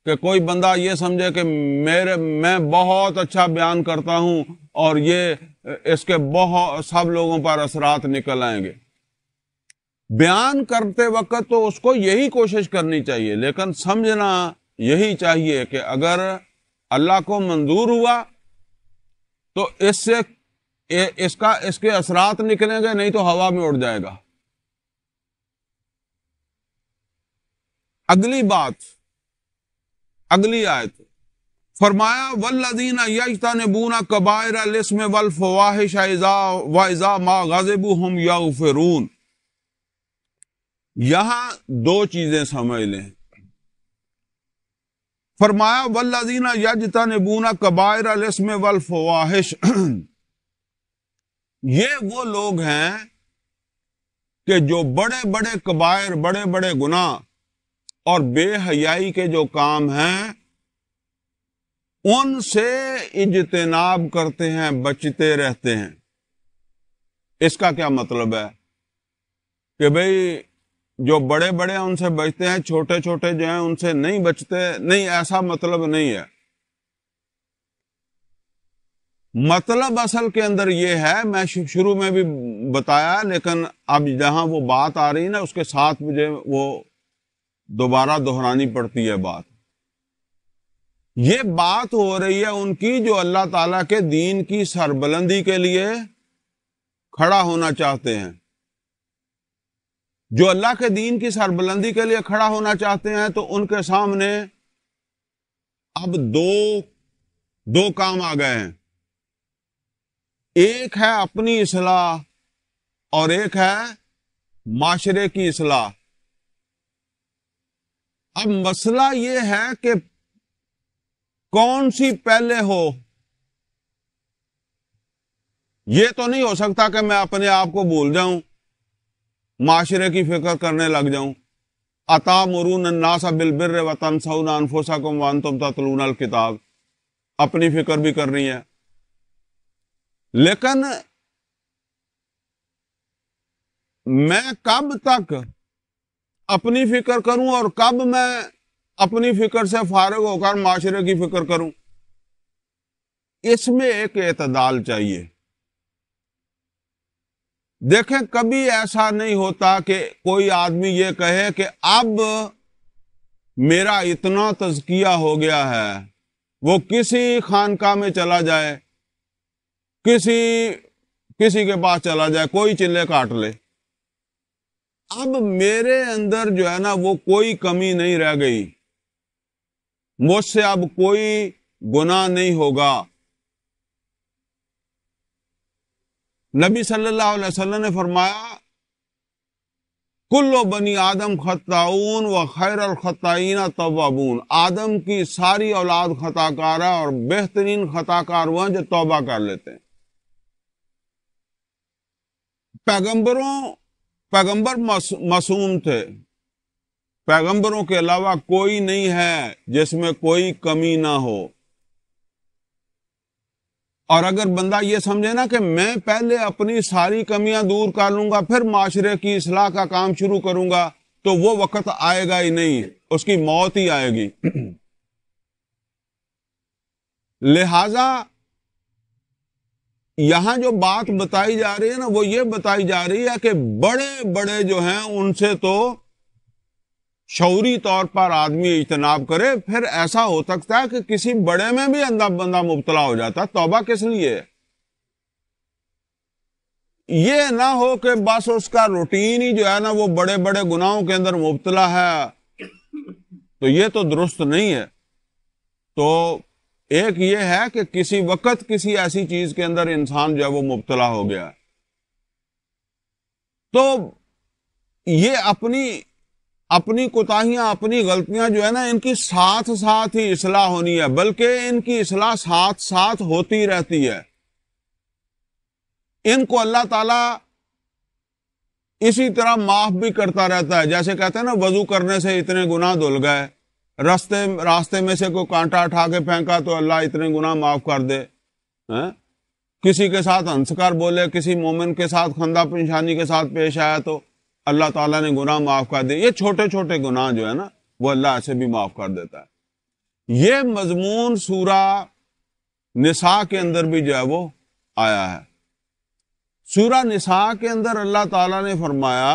کہ کوئی بندہ یہ سمجھے کہ میں بہت اچھا بیان کرتا ہوں اور اس کے بہت سب لوگوں پر اثرات نکل آئیں گے۔ بیان کرتے وقت تو اس کو یہی کوشش کرنی چاہیے، لیکن سمجھنا یہی چاہیے کہ اگر اللہ کو منظور ہوا تو اس کے اثرات نکلیں گے، نہیں تو ہوا میں اڑ جائے گا۔ اگلی بات، اگلی آیت فرمایا وَالَّذِينَ يَجْتَنِبُونَ كَبَائِرَ الْإِثْمِ وَالْفَوَاحِشَ وَإِذَا مَا غَضِبُوا هُمْ يَغْفِرُونَ۔ یہاں دو چیزیں سمجھ لیں۔ فرمایا وَالَّذِينَ يَجْتَنِبُونَ كَبَائِرَ الْإِثْمِ وَالْفَوَاحِشَ، یہ وہ لوگ ہیں کہ جو بڑے بڑے کبائر، بڑے بڑے گناہ اور بے حیائی کے جو کام ہیں ان سے اجتناب کرتے ہیں، بچتے رہتے ہیں۔ اس کا کیا مطلب ہے کہ بھئی جو بڑے بڑے ان سے بچتے ہیں، چھوٹے چھوٹے جو ہیں ان سے نہیں بچتے؟ نہیں، ایسا مطلب نہیں ہے۔ مطلب اصل کے اندر یہ ہے، میں شروع میں بھی بتایا، لیکن اب جہاں وہ بات آ رہی ہے نا اس کے ساتھ مجھے وہ دوبارہ دہرانی پڑتی ہے بات۔ یہ بات ہو رہی ہے ان کی جو اللہ تعالیٰ کے دین کی سربلندی کے لیے کھڑا ہونا چاہتے ہیں، جو اللہ کے دین کی سربلندی کے لیے کھڑا ہونا چاہتے ہیں، تو ان کے سامنے اب دو کام آ گئے ہیں۔ ایک ہے اپنی اصلاح اور ایک ہے معاشرے کی اصلاح۔ اب مسئلہ یہ ہے کہ کون سی پہلے ہو۔ یہ تو نہیں ہو سکتا کہ میں اپنے آپ کو بھول جاؤں، معاشرے کی فکر کرنے لگ جاؤں۔ أَتَأْمُرُونَ النَّاسَ بِالْبِرِّ وَتَنْسَوْنَ أَنفُسَكُمْ وَأَنْتُمْ تَتْلُونَ الْكِتَابَ، اپنی فکر بھی کرنی ہے، لیکن میں کب تک اپنی فکر کروں اور کب میں اپنی فکر سے فارغ ہو کر معاشرے کی فکر کروں؟ اس میں ایک اعتدال چاہیے۔ دیکھیں، کبھی ایسا نہیں ہوتا کہ کوئی آدمی یہ کہے کہ اب میرا اتنا تزکیہ ہو گیا ہے، وہ کسی خانقاہ میں چلا جائے، کسی کے پاس چلا جائے، کوئی چلے کاٹ لے، اب میرے اندر جو ہے نا وہ کوئی کمی نہیں رہ گئی، مجھ سے اب کوئی گناہ نہیں ہوگا۔ نبی صلی اللہ علیہ وسلم نے فرمایا کل بنی آدم خطاؤن و خیر الخطائین توابون، آدم کی ساری اولاد خطا کار ہے اور بہترین خطا کار وہ ہیں جو توبہ کر لیتے ہیں۔ پیغمبر معصوم تھے، پیغمبروں کے علاوہ کوئی نہیں ہے جس میں کوئی کمی نہ ہو۔ اور اگر بندہ یہ سمجھے نا کہ میں پہلے اپنی ساری کمیاں دور کر لوں گا پھر معاشرے کی اصلاح کا کام شروع کروں گا، تو وہ وقت آئے گا ہی نہیں، اس کی موت ہی آئے گی۔ لہذا یہاں جو بات بتائی جا رہی ہے نا وہ یہ بتائی جا رہی ہے کہ بڑے بڑے جو ہیں ان سے تو شعوری طور پر آدمی اجتناب کرے، پھر ایسا ہو سکتا ہے کہ کسی بڑے میں بھی بندہ مبتلا ہو جاتا. توبہ کس لیے؟ یہ نہ ہو کہ بس اس کا روٹین ہی جو ہے نا وہ بڑے بڑے گناہوں کے اندر مبتلا ہے، تو یہ تو درست نہیں ہے. تو ایک یہ ہے کہ کسی وقت کسی ایسی چیز کے اندر انسان جو ہے وہ مبتلا ہو گیا، تو یہ اپنی کوتاہیاں، اپنی غلطیاں جو ہے نا، ان کی ساتھ ساتھ ہی اصلاح ہونی ہے، بلکہ ان کی اصلاح ساتھ ساتھ ہوتی رہتی ہے. ان کو اللہ تعالیٰ اسی طرح معاف بھی کرتا رہتا ہے. جیسے کہتے ہیں نا وضو کرنے سے اتنے گناہ دھل گئے، راستے میں سے کوئی کانٹا اٹھا کے پھینکا تو اللہ اتنے گناہ معاف کر دے. کسی کے ساتھ ہنس کر بولے، کسی مومن کے ساتھ خندہ پیشانی کے ساتھ پیش آیا تو اللہ تعالیٰ نے گناہ معاف کر دے. یہ چھوٹے چھوٹے گناہ جو ہے نا وہ اللہ ایسے بھی معاف کر دیتا ہے. یہ مضمون سورہ نساء کے اندر بھی جو ہے وہ آیا ہے. سورہ نساء کے اندر اللہ تعالیٰ نے فرمایا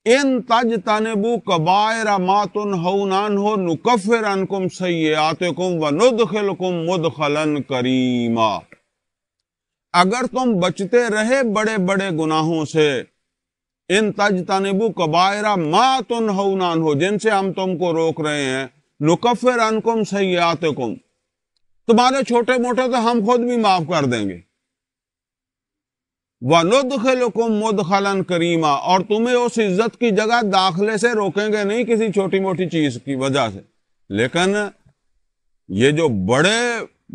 ان تجتنبوا کبائر ما تنہون عنہ نکفر عنکم سیئاتکم وندخلکم مدخلا کریما. اگر تم بچتے رہے بڑے بڑے گناہوں سے، ان تجتنبوا کبائر ما تنہون عنہ، جن سے ہم تم کو روک رہے ہیں، نکفر عنکم سیئاتکم، تمہارے چھوٹے موٹے تو ہم خود بھی معاف کر دیں گے، وَنُدْخِلُكُمْ مُدْخَلًا كَرِيمًا، اور تمہیں اس عزت کی جگہ داخلے سے روکیں گے نہیں کسی چھوٹی موٹی چیز کی وجہ سے. لیکن یہ جو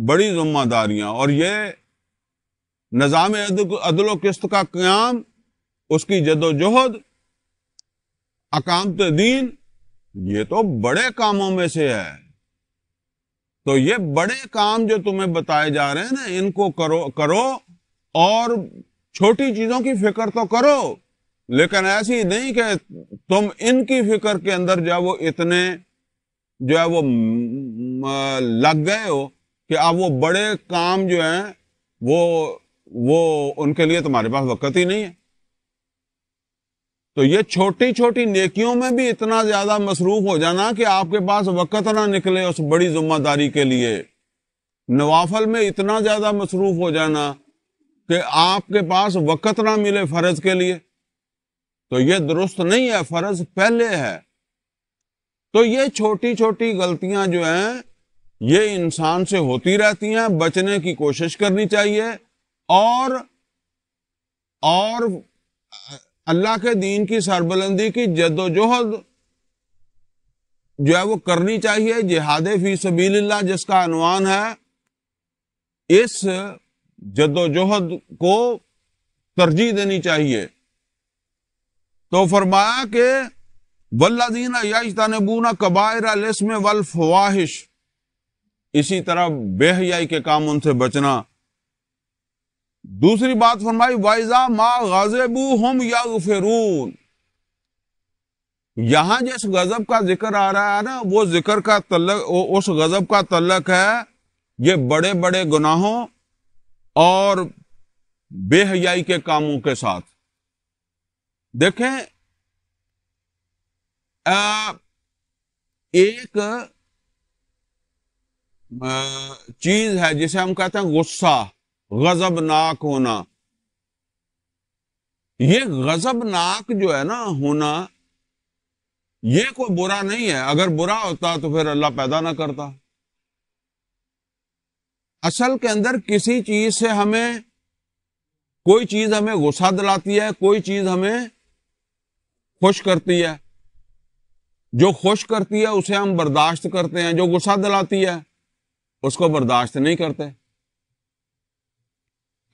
بڑی ذمہ داریاں اور یہ نظام عدل و قسط کا قیام، اس کی جد و جہد، اقامت دین، یہ تو بڑے کاموں میں سے ہے. تو یہ بڑے کام جو تمہیں بتائے جا رہے ہیں نا، ان کو کرو اور چھوٹی چیزوں کی فکر تو کرو، لیکن ایسی نہیں کہ تم ان کی فکر کے اندر جو ہے وہ اتنے جو ہے وہ لگ گئے ہو کہ اب وہ بڑے کام جو ہیں وہ ان کے لیے تمہارے پاس وقت ہی نہیں ہے. تو یہ چھوٹی چھوٹی نیکیوں میں بھی اتنا زیادہ مصروف ہو جانا کہ آپ کے پاس وقت نہ نکلے اس بڑی ذمہ داری کے لیے، نوافل میں اتنا زیادہ مصروف ہو جانا کہ آپ کے پاس وقت نہ ملے فرض کے لیے، تو یہ درست نہیں ہے. فرض پہلے ہے. تو یہ چھوٹی چھوٹی غلطیاں جو ہیں یہ انسان سے ہوتی رہتی ہیں، بچنے کی کوشش کرنی چاہیے، اور اللہ کے دین کی سربلندی کی جد و جہد جو ہے وہ کرنی چاہیے. جہاد فی سبیل اللہ جس کا عنوان ہے، اس جد و جہد کو ترجیح دینی چاہیے. تو فرمایا کہ والذین یجتنبون کبائر الاسم والفواحش، اسی طرح بے حیائی کے کام ان سے بچنا. دوسری بات فرمائی وَإِذَا مَا غَضِبُوا هُمْ يَغْفِرُونَ. یہاں جس غضب کا ذکر آ رہا ہے نا، وہ ذکر کا تعلق، اس غضب کا تعلق ہے یہ بڑے بڑے گناہوں اور بے حیائی کے کاموں کے ساتھ. دیکھیں، ایک چیز ہے جسے ہم کہتے ہیں غصہ، غضبناک ہونا. یہ غضبناک جو ہے نا ہونا، یہ کوئی برا نہیں ہے. اگر برا ہوتا تو پھر اللہ پیدا نہ کرتا. اصل کے اندر کسی چیز سے ہمیں، کوئی چیز ہمیں غصہ دلاتی ہے، کوئی چیز ہمیں خوش کرتی ہے. جو خوش کرتی ہے اسے ہم برداشت کرتے ہیں، جو غصہ دلاتی ہے اس کو برداشت نہیں کرتے.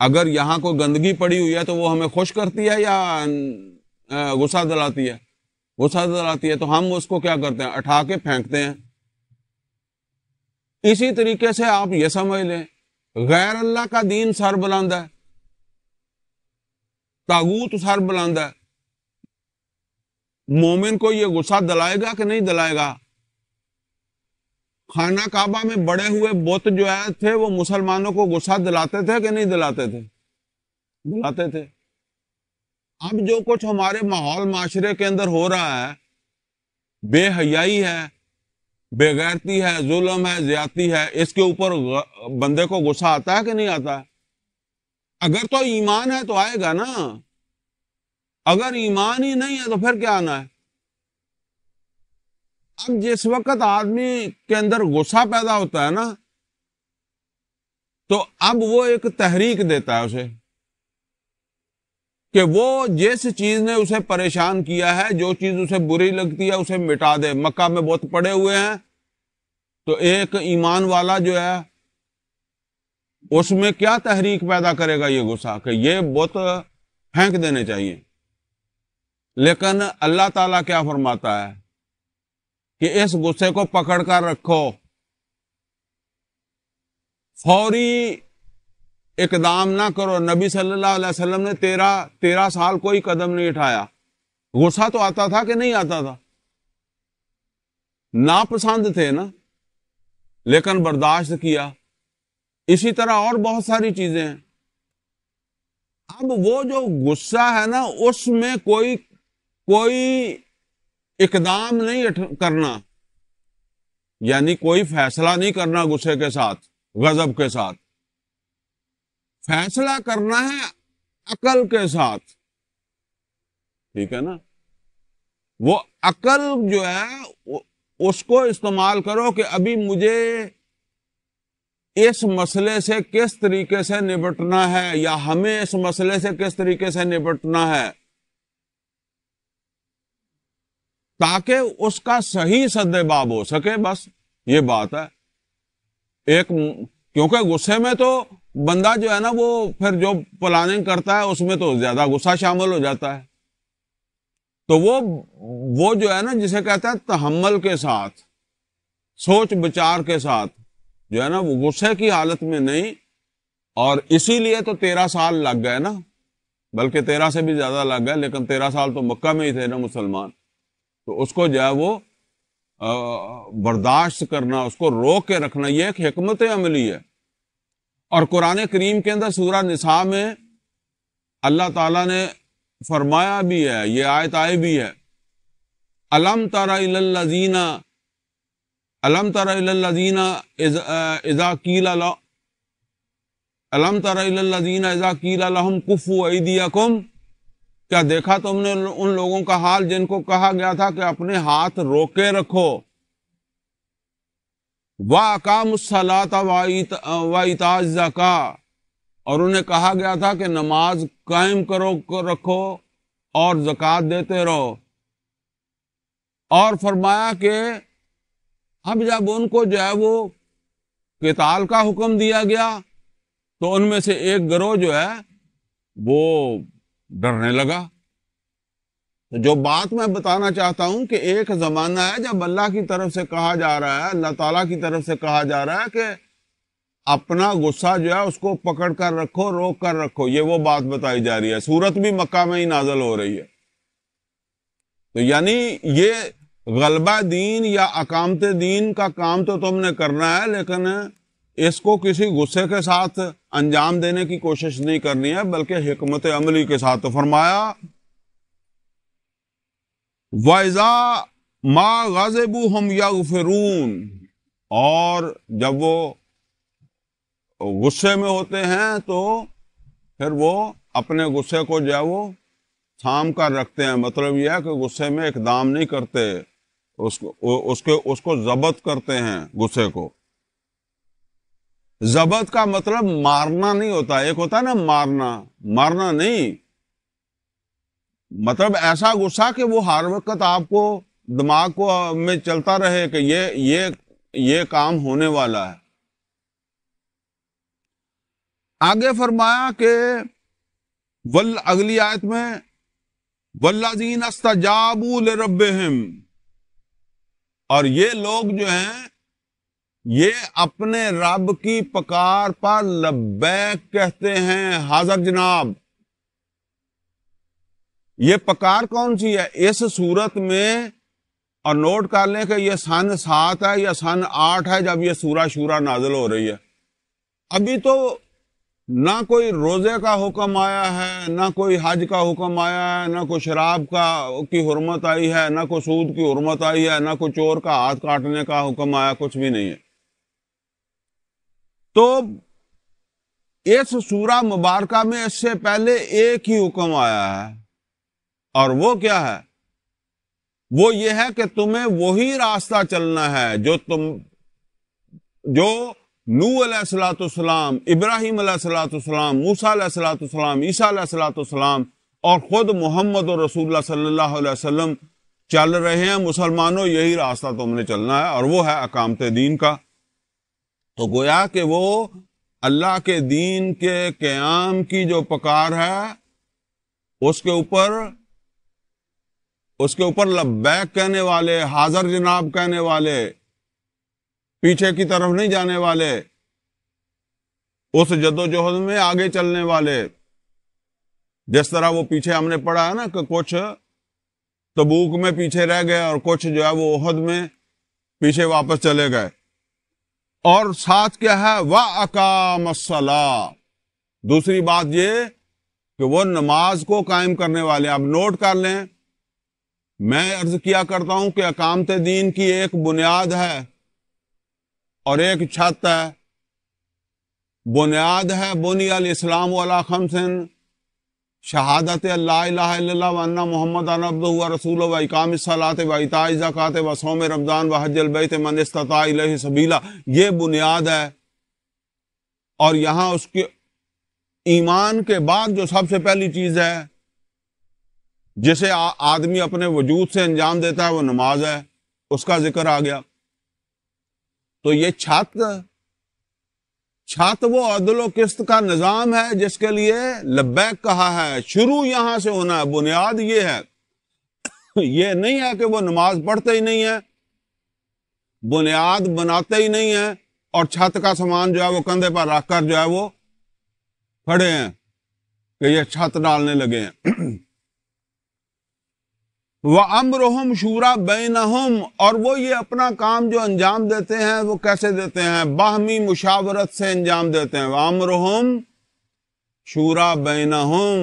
اگر یہاں کوئی گندگی پڑی ہوئی ہے تو وہ ہمیں خوش کرتی ہے یا غصہ دلاتی ہے؟ غصہ دلاتی ہے. تو ہم اس کو کیا کرتے ہیں؟ اٹھا کے پھینکتے ہیں. اسی طریقے سے آپ یہ سمجھ لیں، غیر اللہ کا دین سر بلند ہے، طاغوت سر بلند ہے. مومن کو یہ غصہ دلائے گا کہ نہیں دلائے گا؟ خانہ کعبہ میں بڑے ہوئے بت جو تھے وہ مسلمانوں کو غصہ دلاتے تھے کہ نہیں دلاتے تھے؟ دلاتے تھے. اب جو کچھ ہمارے ماحول معاشرے کے اندر ہو رہا ہے، بے حیائی ہے، بے غیرتی ہے، ظلم ہے، زیادتی ہے، اس کے اوپر بندے کو غصہ آتا ہے کہ نہیں آتا ہے؟ اگر تو ایمان ہے تو آئے گا نا، اگر ایمان ہی نہیں ہے تو پھر کیا آنا ہے؟ اب جس وقت آدمی کے اندر غصہ پیدا ہوتا ہے نا، تو اب وہ ایک تحریک دیتا ہے اسے کہ وہ جس چیز نے اسے پریشان کیا ہے، جو چیز اسے بری لگتی ہے، اسے مٹا دے۔ مکہ میں بت پڑے ہوئے ہیں، تو ایک ایمان والا جو ہے اس میں کیا تحریک پیدا کرے گا؟ یہ غصہ کہ یہ بت پھینک دینے چاہیے۔ لیکن اللہ تعالیٰ کیا فرماتا ہے کہ اس غصے کو پکڑ کر رکھو، فوری اقدام نہ کرو۔ نبی صلی اللہ علیہ وسلم نے 13 سال کوئی قدم نہیں اٹھایا۔ غصہ تو آتا تھا کہ نہیں آتا تھا؟ ناپسند تھے نا، لیکن برداشت کیا۔ اسی طرح اور بہت ساری چیزیں ہیں۔ اب وہ جو غصہ ہے نا، اس میں کوئی اقدام نہیں کرنا، یعنی کوئی فیصلہ نہیں کرنا غصے کے ساتھ، غضب کے ساتھ۔ فیصلہ کرنا ہے عقل کے ساتھ، ٹھیک ہے نا؟ وہ عقل جو ہے اس کو استعمال کرو کہ ابھی مجھے اس مسئلے سے کس طریقے سے نپٹنا ہے، یا ہمیں اس مسئلے سے کس طریقے سے نپٹنا ہے، تاکہ اس کا صحیح سد باب ہو سکے۔ بس یہ بات ہے۔ کیونکہ غصے میں تو بندہ جو ہے نا، وہ پھر جو پلاننگ کرتا ہے اس میں تو زیادہ غصہ شامل ہو جاتا ہے۔ تو وہ جو ہے نا، جسے کہتا ہے تحمل کے ساتھ، سوچ بچار کے ساتھ جو ہے نا، وہ غصے کی حالت میں نہیں۔ اور اسی لیے تو 13 سال لگ گئے نا، بلکہ 13 سے بھی زیادہ لگ گئے، لیکن 13 سال تو مکہ میں ہی تھے نا مسلمان، تو اس کو جو ہے وہ برداشت کرنا، اس کو روک کے رکھنا، یہ ایک حکمت عملی ہے۔ اور قرآن کریم کے اندر سورہ نساء میں اللہ تعالیٰ نے فرمایا بھی ہے، یہ آیت آئی بھی ہے، الم تر الی الذین اذا قیل لهم کفوا ایدیکم، کیا دیکھا تم نے ان لوگوں کا حال جن کو کہا گیا تھا کہ اپنے ہاتھ روکے رکھو، وَأَقَامُوا الصَّلَاةَ وَإِيتَاءَ الزَّكَاةَ، اور انہیں کہا گیا تھا کہ نماز قائم رکھو اور زکوٰۃ دیتے رہو۔ اور فرمایا کہ اب جب ان کو جو ہے وہ قتال کا حکم دیا گیا، تو ان میں سے ایک گروہ جو ہے وہ ڈرنے لگا۔ تو جو بات میں بتانا چاہتا ہوں کہ ایک زمانہ ہے جب اللہ کی طرف سے کہا جا رہا ہے، اللہ تعالیٰ کی طرف سے کہا جا رہا ہے کہ اپنا غصہ جو ہے اس کو پکڑ کر رکھو، روک کر رکھو، یہ وہ بات بتائی جا رہی ہے۔ سورت بھی مکہ میں ہی نازل ہو رہی ہے۔ تو یعنی یہ غلبہ دین یا اقامت دین کا کام تو تم نے کرنا ہے، لیکن اس کو کسی غصے کے ساتھ انجام دینے کی کوشش نہیں کرنی ہے، بلکہ حکمت عملی کے ساتھ۔ تو فرمایا وَإِذَا مَا غَضِبُوا هُمْ يَغْفِرُونَ، اور جب وہ غصے میں ہوتے ہیں تو پھر وہ اپنے غصے کو جو ہے وہ تھام کر رکھتے ہیں۔ مطلب یہ ہے کہ غصے میں اقدام نہیں کرتے، اس کو ضبط کرتے ہیں غصے کو۔ ضبط کا مطلب مارنا نہیں ہوتا، ایک ہوتا ہے نا مارنا نہیں، مطلب ایسا غصہ کہ وہ ہر وقت آپ کو دماغ کو میں چلتا رہے کہ یہ کام ہونے والا ہے۔ آگے فرمایا کہ اگلی آیت میں والذین استجابوا لربہم، اور یہ لوگ جو ہیں یہ اپنے رب کی پکار پر لبیک کہتے ہیں۔ حاضر جناب، یہ پکار کون سی ہے اس صورت میں؟ اور نوٹ کر لیں کہ یہ سن 7 ہے یا سن 8 ہے جب یہ سورہ شورا نازل ہو رہی ہے۔ ابھی تو نہ کوئی روزے کا حکم آیا ہے، نہ کوئی حج کا حکم آیا ہے، نہ کوئی شراب کی حرمت آئی ہے، نہ کوئی سود کی حرمت آئی ہے، نہ کوئی چور کا ہاتھ کاٹنے کا حکم آیا، کچھ بھی نہیں ہے۔ تو اس سورہ مبارکہ میں اس سے پہلے ایک ہی حکم آیا ہے، اور وہ کیا ہے؟ وہ یہ ہے کہ تمہیں وہی راستہ چلنا ہے جو نوح علیہ الصلوۃ والسلام، ابراہیم علیہ الصلوۃ والسلام، موسیٰ علیہ الصلوۃ والسلام، عیسیٰ علیہ الصلوۃ والسلام اور خود محمد رسول اللہ صلی اللہ علیہ وسلم چل رہے ہیں۔ مسلمانوں، یہی راستہ تم نے چلنا ہے، اور وہ ہے اقامت دین کا۔ تو گویا کہ وہ اللہ کے دین کے قیام کی جو پکار ہے، اس کے اوپر لبیک کہنے والے، حاضر جناب کہنے والے، پیچھے کی طرف نہیں جانے والے، اس جدوجہد میں آگے چلنے والے۔ جس طرح وہ پیچھے ہم نے پڑھا ہے نا کہ کچھ تبوک میں پیچھے رہ گئے اور کچھ جو ہے وہ احد میں پیچھے واپس چلے گئے۔ اور ساتھ کیا ہے؟ وَأَقَامَ الصَّلَاةَ، دوسری بات یہ کہ وہ نماز کو قائم کرنے والے۔ اب نوٹ کر لیں، میں عرض کیا کرتا ہوں کہ اقامت دین کی ایک بنیاد ہے اور ایک چھت ہے۔ بنیاد ہے بنی الاسلام علی خمس، شہادت اللہ الہ الا اللہ وان محمد عبدہ ورسولہ واقام الصلاۃ وایتاء الزکوٰۃ وصوم رمضان وحج البیت من استطاع الیہ سبیلا، یہ بنیاد ہے۔ اور یہاں اس کے ایمان کے بعد جو سب سے پہلی چیز ہے جسے آدمی اپنے وجود سے انجام دیتا ہے، وہ نماز ہے، اس کا ذکر آ گیا۔ تو یہ چھت وہ عدل و قسط کا نظام ہے جس کے لیے لبیک کہا ہے۔ شروع یہاں سے ہونا ہے، بنیاد یہ ہے۔ یہ نہیں ہے کہ وہ نماز پڑھتے ہی نہیں ہے، بنیاد بناتے ہی نہیں ہے، اور چھت کا سامان جو ہے وہ کندھے پر رکھ کر جو ہے وہ کھڑے ہیں کہ یہ چھت ڈالنے لگے ہیں۔ وَأَمْرُهُمْ شُورَى بَيْنَهُمْ، اور وہ یہ اپنا کام جو انجام دیتے ہیں وہ کیسے دیتے ہیں؟ باہمی مشاورت سے انجام دیتے ہیں۔ وَأَمْرُهُمْ شُورَى بَيْنَهُمْ،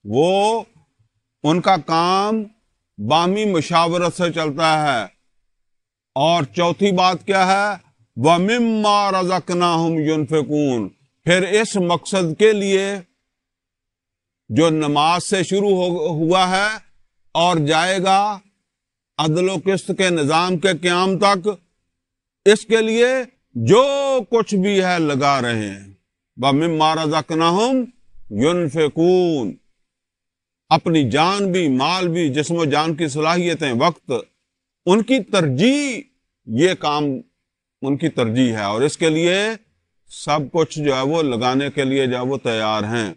وہ ان کا کام باہمی مشاورت سے چلتا ہے۔ اور چوتھی بات کیا ہے؟ وَمِمَّا رَزَقْنَاهُمْ يُنْفِقُونَ، پھر اس مقصد کے لیے جو نماز سے شروع ہوا ہے اور جائے گا عدل و قسط کے نظام کے قیام تک، اس کے لیے جو کچھ بھی ہے لگا رہے ہیں۔ وَمِمَّا رَزَقْنَاهُمْ يُنْفِقُونَ، اپنی جان بھی، مال بھی، جسم و جان کی صلاحیتیں، وقت، ان کی ترجیح، یہ کام ان کی ترجیح ہے، اور اس کے لیے سب کچھ جو ہے وہ لگانے کے لیے جو ہے وہ تیار ہیں۔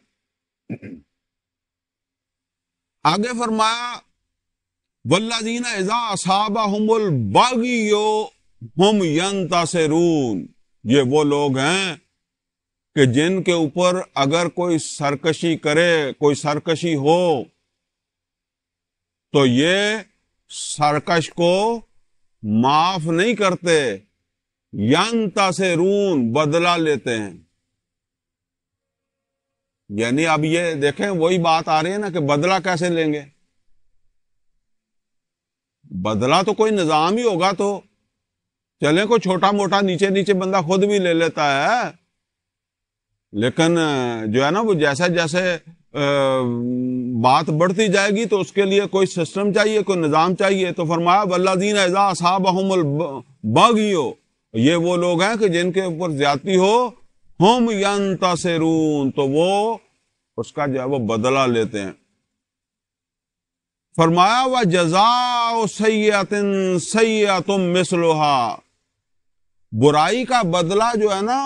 آگے فرمایا وَالَّذِينَ إِذَا أَصَابَهُمُ الْبَغْيُ هُمْ يَنْتَصِرُونَ، یہ وہ لوگ ہیں کہ جن کے اوپر اگر کوئی سرکشی کرے، کوئی سرکشی ہو، تو یہ سرکش کو معاف نہیں کرتے، يَنْتَصِرُونَ، بدلہ لیتے ہیں۔ یعنی اب یہ دیکھیں وہی بات آ رہی ہے نا کہ بدلہ کیسے لیں گے؟ بدلہ تو کوئی نظام ہی ہوگا، تو چلیں کوئی چھوٹا موٹا نیچے نیچے بندہ خود بھی لے لیتا ہے، لیکن جو ہے نا وہ جیسے جیسے بات بڑھتی جائے گی تو اس کے لیے کوئی سسٹم چاہیے، کوئی نظام چاہیے۔ تو فرمایا وَالَّذِينَ إِذَا أَصَابَهُمُ الْبَغْيُ، یہ وہ لوگ ہیں کہ جن کے اوپر زیادتی ہو، ہم ينتصرون، تو وہ اس کا جو ہے وہ بدلہ لیتے ہیں۔ فرمایا وَجَزَاءُ سَيِّئَةٍ سَيِّئَةٌ مِثْلُهَا، برائی کا بدلہ جو ہے نا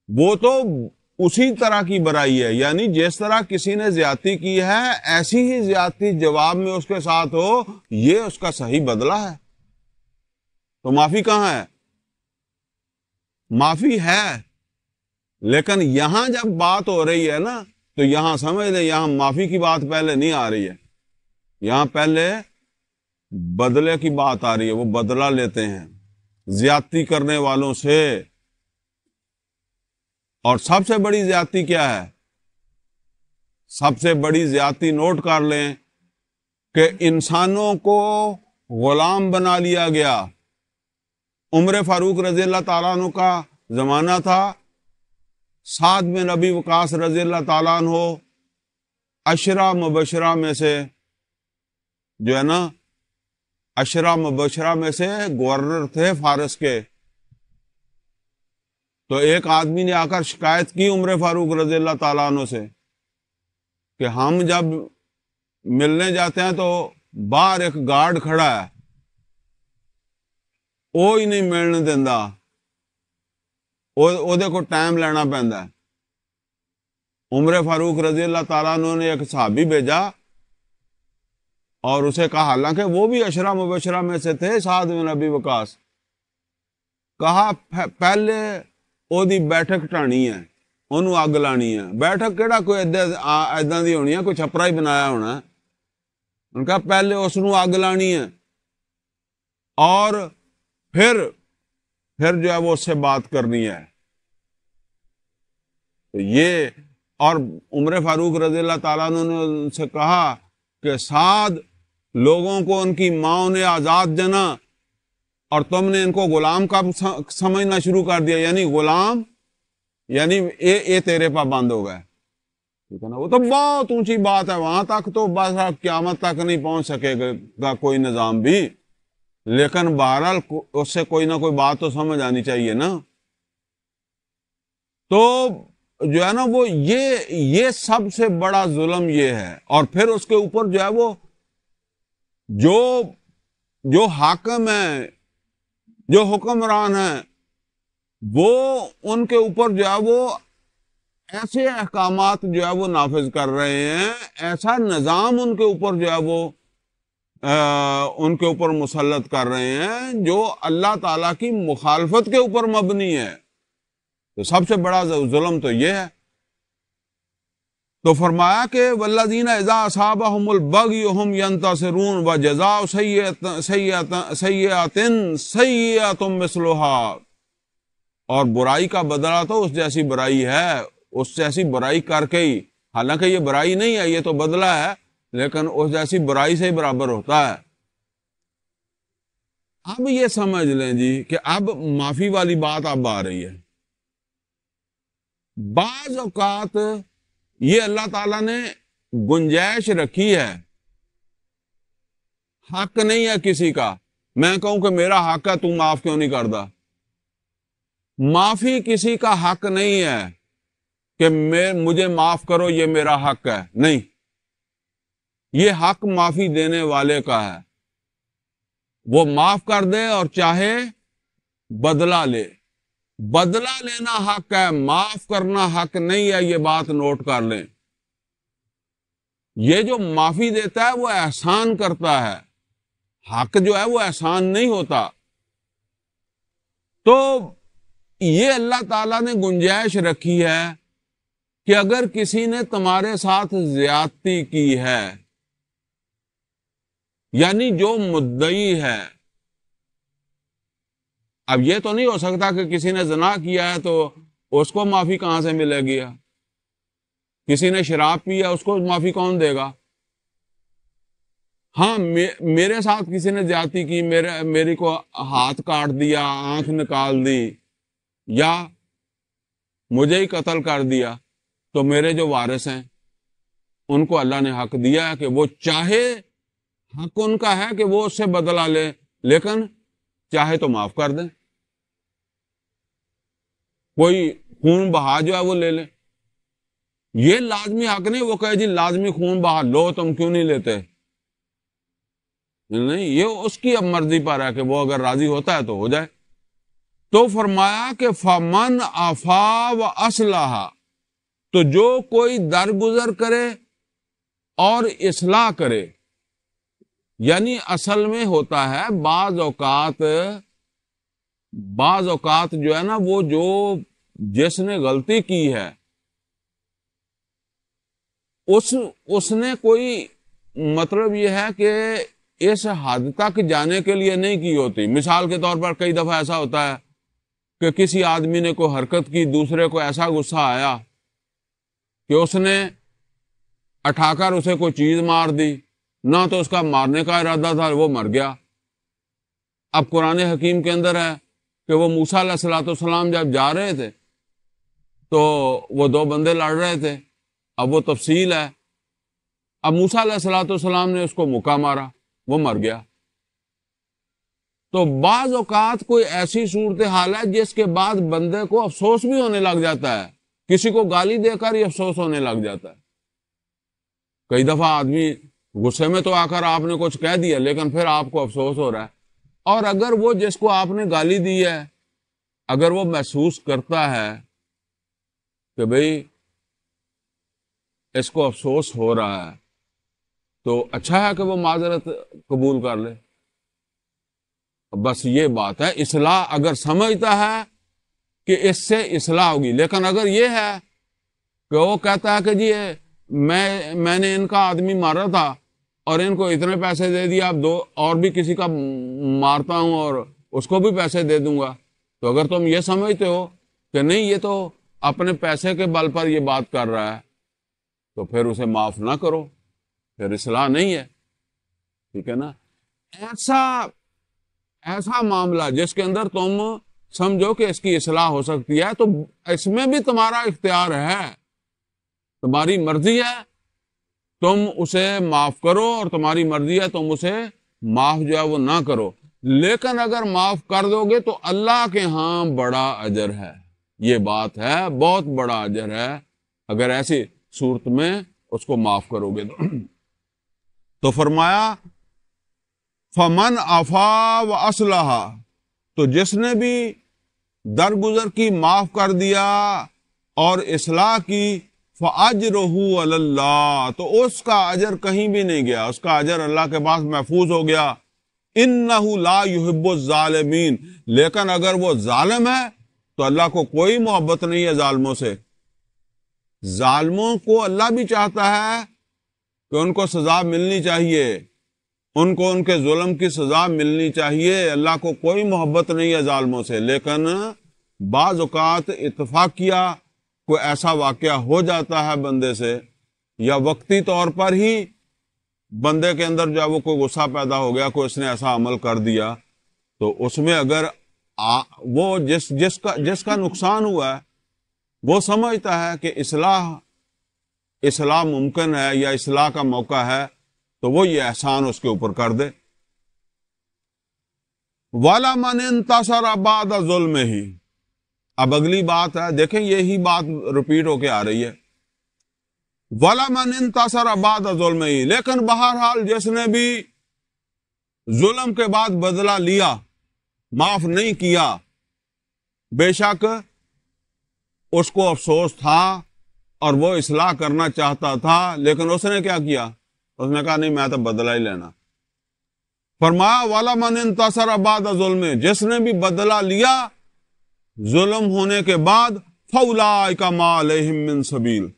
وہ تو اسی طرح کی برائی ہے، یعنی جس طرح کسی نے زیادتی کی ہے ایسی ہی زیادتی جواب میں اس کے ساتھ ہو، یہ اس کا صحیح بدلہ ہے۔ تو معافی کہاں ہے؟ معافی ہے، لیکن یہاں جب بات ہو رہی ہے نا تو یہاں سمجھ لیں یہاں معافی کی بات پہلے نہیں آ رہی ہے، یہاں پہلے بدلے کی بات آ رہی ہے۔ وہ بدلہ لیتے ہیں زیادتی کرنے والوں سے۔ اور سب سے بڑی زیادتی کیا ہے؟ سب سے بڑی زیادتی نوٹ کر لیں کہ انسانوں کو غلام بنا لیا گیا۔ عمر فاروق رضی اللہ تعالیٰ عنہ کا زمانہ تھا، سعد بن ابی وقاص رضی اللہ تعالیٰ عنہ عشرہ مبشرہ میں سے جو ہے نا، عشرہ مبشرہ میں سے گورنر تھے فارس کے۔ تو ایک آدمی نے آ کر شکایت کی عمر فاروق رضی اللہ تعالیٰ عنہ سے کہ ہم جب ملنے جاتے ہیں تو باہر ایک گارڈ کھڑا ہے، وہ ہی نہیں ملنے دینا، وہ کو ٹائم لینا پہنتا ہے۔ عمر فاروق رضی اللہ تعالیٰ عنہ نے ایک صحابی بھیجا اور اسے کہا، حالانکہ وہ بھی عشرہ مبشرہ میں سے تھے، سعد بن ابی وقاص، کہا پہلے او دی بیٹھک ٹھانی ہے، انہوں اگ لانی ہے۔ بیٹھک کیڑا کوئی ایداں دی ہونی ہے، کوئی چھپرا ہی بنایا ہونا ہے۔ ان کا پہلے اس نو اگ لانی ہے اور پھر جو ہے وہ اس سے بات کرنی ہے۔ تو یہ، اور عمر فاروق رضی اللہ تعالیٰ عنہ نے ان سے کہا کہ سعد، لوگوں کو ان کی ماں نے آزاد جنا اور تم نے ان کو غلام کا سمجھنا شروع کر دیا، یعنی غلام، یعنی اے تیرے پابند ہو گئے، ٹھیک ہے نا۔ وہ تو بہت اونچی بات ہے، وہاں تک تو بس قیامت تک نہیں پہنچ سکے گا کوئی نظام بھی، لیکن بہرحال اس سے کوئی نہ کوئی بات تو سمجھ آنی چاہیے نا۔ تو جو ہے نا وہ یہ سب سے بڑا ظلم یہ ہے۔ اور پھر اس کے اوپر جو ہے وہ جو حاکم ہیں، جو حکمران ہیں، وہ ان کے اوپر جو ہے وہ ایسے احکامات جو ہے وہ نافذ کر رہے ہیں، ایسا نظام ان کے اوپر جو ہے وہ ان کے اوپر مسلط کر رہے ہیں جو اللہ تعالیٰ کی مخالفت کے اوپر مبنی ہے۔ تو سب سے بڑا ظلم تو یہ ہے۔ تو فرمایا کہ والذین اذا اصابہم البغی ہم ینتصرون وجزاء سیئۃ سیئۃ مثلھا، اور برائی کا بدلہ تو اس جیسی برائی ہے، اس جیسی برائی کر کے ہی، حالانکہ یہ برائی نہیں ہے، یہ تو بدلہ ہے، لیکن اس جیسی برائی سے ہی برابر ہوتا ہے۔ اب یہ سمجھ لیں جی کہ اب معافی والی بات اب آ رہی ہے۔ بعض اوقات یہ اللہ تعالیٰ نے گنجائش رکھی ہے، حق نہیں ہے کسی کا، میں کہوں کہ میرا حق ہے، تم معاف کیوں نہیں کردا؟ معافی کسی کا حق نہیں ہے کہ مجھے معاف کرو، یہ میرا حق ہے، نہیں، یہ حق معافی دینے والے کا ہے۔ وہ معاف کر دے اور چاہے بدلہ لے، بدلہ لینا حق ہے، معاف کرنا حق نہیں ہے، یہ بات نوٹ کر لیں۔ یہ جو معافی دیتا ہے وہ احسان کرتا ہے، حق جو ہے وہ احسان نہیں ہوتا۔ تو یہ اللہ تعالیٰ نے گنجائش رکھی ہے کہ اگر کسی نے تمہارے ساتھ زیادتی کی ہے، یعنی جو مدعی ہے، اب یہ تو نہیں ہو سکتا کہ کسی نے زنا کیا ہے تو اس کو معافی کہاں سے ملے گی؟ کسی نے شراب پیا، اس کو معافی کون دے گا؟ ہاں، میرے ساتھ کسی نے زیادتی کی، میری کو ہاتھ کاٹ دیا، آنکھ نکال دی، یا مجھے ہی قتل کر دیا، تو میرے جو وارث ہیں ان کو اللہ نے حق دیا ہے کہ وہ چاہے، حق ان کا ہے کہ وہ اس سے بدلہ لے، لیکن چاہے تو معاف کر دیں، کوئی خون بہا جو ہے وہ لے لیں۔ یہ لازمی حق نہیں وہ کہے جی لازمی خون بہا لو، تم کیوں نہیں لیتے؟ نہیں، یہ اس کی اب مرضی پر ہے کہ وہ اگر راضی ہوتا ہے تو ہو جائے۔ تو فرمایا کہ فمن عفا و اصلح، تو جو کوئی درگزر کرے اور اصلاح کرے، یعنی اصل میں ہوتا ہے بعض اوقات جو ہے نا وہ جو جس نے غلطی کی ہے اس نے کوئی، مطلب یہ ہے کہ اس حد تک جانے کے لیے نہیں کی ہوتی۔ مثال کے طور پر کئی دفعہ ایسا ہوتا ہے کہ کسی آدمی نے کوئی حرکت کی، دوسرے کو ایسا غصہ آیا کہ اس نے اٹھا کر اسے کوئی چیز مار دی، نہ تو اس کا مارنے کا ارادہ تھا، وہ مر گیا۔ اب قرآن حکیم کے اندر ہے کہ وہ موسیٰ علیہ السلام جب جا رہے تھے تو وہ دو بندے لڑ رہے تھے۔ اب وہ تفصیل ہے، اب موسیٰ علیہ السلام نے اس کو مکہ مارا، وہ مر گیا۔ تو بعض اوقات کوئی ایسی صورتحال ہے جس کے بعد بندے کو افسوس بھی ہونے لگ جاتا ہے، کسی کو گالی دے کر ہی افسوس ہونے لگ جاتا ہے۔ کئی دفعہ آدمی غصے میں تو آ کر آپ نے کچھ کہہ دیا لیکن پھر آپ کو افسوس ہو رہا ہے، اور اگر وہ جس کو آپ نے گالی دی ہے اگر وہ محسوس کرتا ہے کہ بھئی اس کو افسوس ہو رہا ہے تو اچھا ہے کہ وہ معذرت قبول کر لے۔ بس یہ بات ہے، اصلاح اگر سمجھتا ہے کہ اس سے اصلاح ہوگی، لیکن اگر یہ ہے کہ وہ کہتا ہے کہ جی میں نے ان کا آدمی مارا تھا اور ان کو اتنے پیسے دے دیا، اب دو اور بھی کسی کا مارتا ہوں اور اس کو بھی پیسے دے دوں گا، تو اگر تم یہ سمجھتے ہو کہ نہیں یہ تو اپنے پیسے کے بل پر یہ بات کر رہا ہے تو پھر اسے معاف نہ کرو، پھر اصلاح نہیں ہے، ٹھیک ہے نا۔ ایسا معاملہ جس کے اندر تم سمجھو کہ اس کی اصلاح ہو سکتی ہے تو اس میں بھی تمہارا اختیار ہے، تمہاری مرضی ہے، تم اسے معاف کرو اور تمہاری مرضی ہے تم اسے معاف جو ہے وہ نہ کرو، لیکن اگر معاف کر دو گے تو اللہ کے ہاں بڑا اجر ہے، یہ بات ہے، بہت بڑا اجر ہے اگر ایسی صورت میں اس کو معاف کرو گے تو فرمایا فمن عفا و اصلح، تو جس نے بھی درگزر کی معاف کر دیا اور اصلاح کی، فَأَجْرُهُ عَلَى اللَّهِ، تو اس کا اجر کہیں بھی نہیں گیا، اس کا اجر اللہ کے پاس محفوظ ہو گیا۔ إِنَّهُ لَا يُحِبُّ الظَّالِمِينَ، لیکن اگر وہ ظالم ہے تو اللہ کو کوئی محبت نہیں ہے ظالموں سے۔ ظالموں کو اللہ بھی چاہتا ہے کہ ان کو سزا ملنی چاہیے، ان کو ان کے ظلم کی سزا ملنی چاہیے، اللہ کو کوئی محبت نہیں ہے ظالموں سے، لیکن بعض اوقات اتفاقیہ کوئی ایسا واقعہ ہو جاتا ہے بندے سے، یا وقتی طور پر ہی بندے کے اندر جو ہے وہ کوئی غصہ پیدا ہو گیا، کوئی اس نے ایسا عمل کر دیا، تو اس میں اگر وہ جس کا نقصان ہوا ہے وہ سمجھتا ہے کہ اصلاح ممکن ہے یا اصلاح کا موقع ہے تو وہ یہ احسان اس کے اوپر کر دے۔ وَلَمَنِ انتَصَرَ بَعْدَ ظُلْمِهِ، اب اگلی بات ہے، دیکھیں یہی بات ریپیٹ ہو کے آ رہی ہے، وَلَمَنِ انتَصَرَ بَعْدَ ظُلْمِهِ، لیکن بہرحال جس نے بھی ظلم کے بعد بدلہ لیا، معاف نہیں کیا، بے شک اس کو افسوس تھا اور وہ اصلاح کرنا چاہتا تھا، لیکن اس نے کیا کیا؟ اس نے کہا نہیں میں تو بدلہ ہی لینا۔ فرمایا وَلَمَنِ انتَصَرَ بَعْدَ ظُلْمِهِ، جس نے بھی بدلہ لیا ظلم ہونے کے بعد، فَأُولَٰئِكَ مَا عَلَيْهِم مِّن سَبِيلٍ،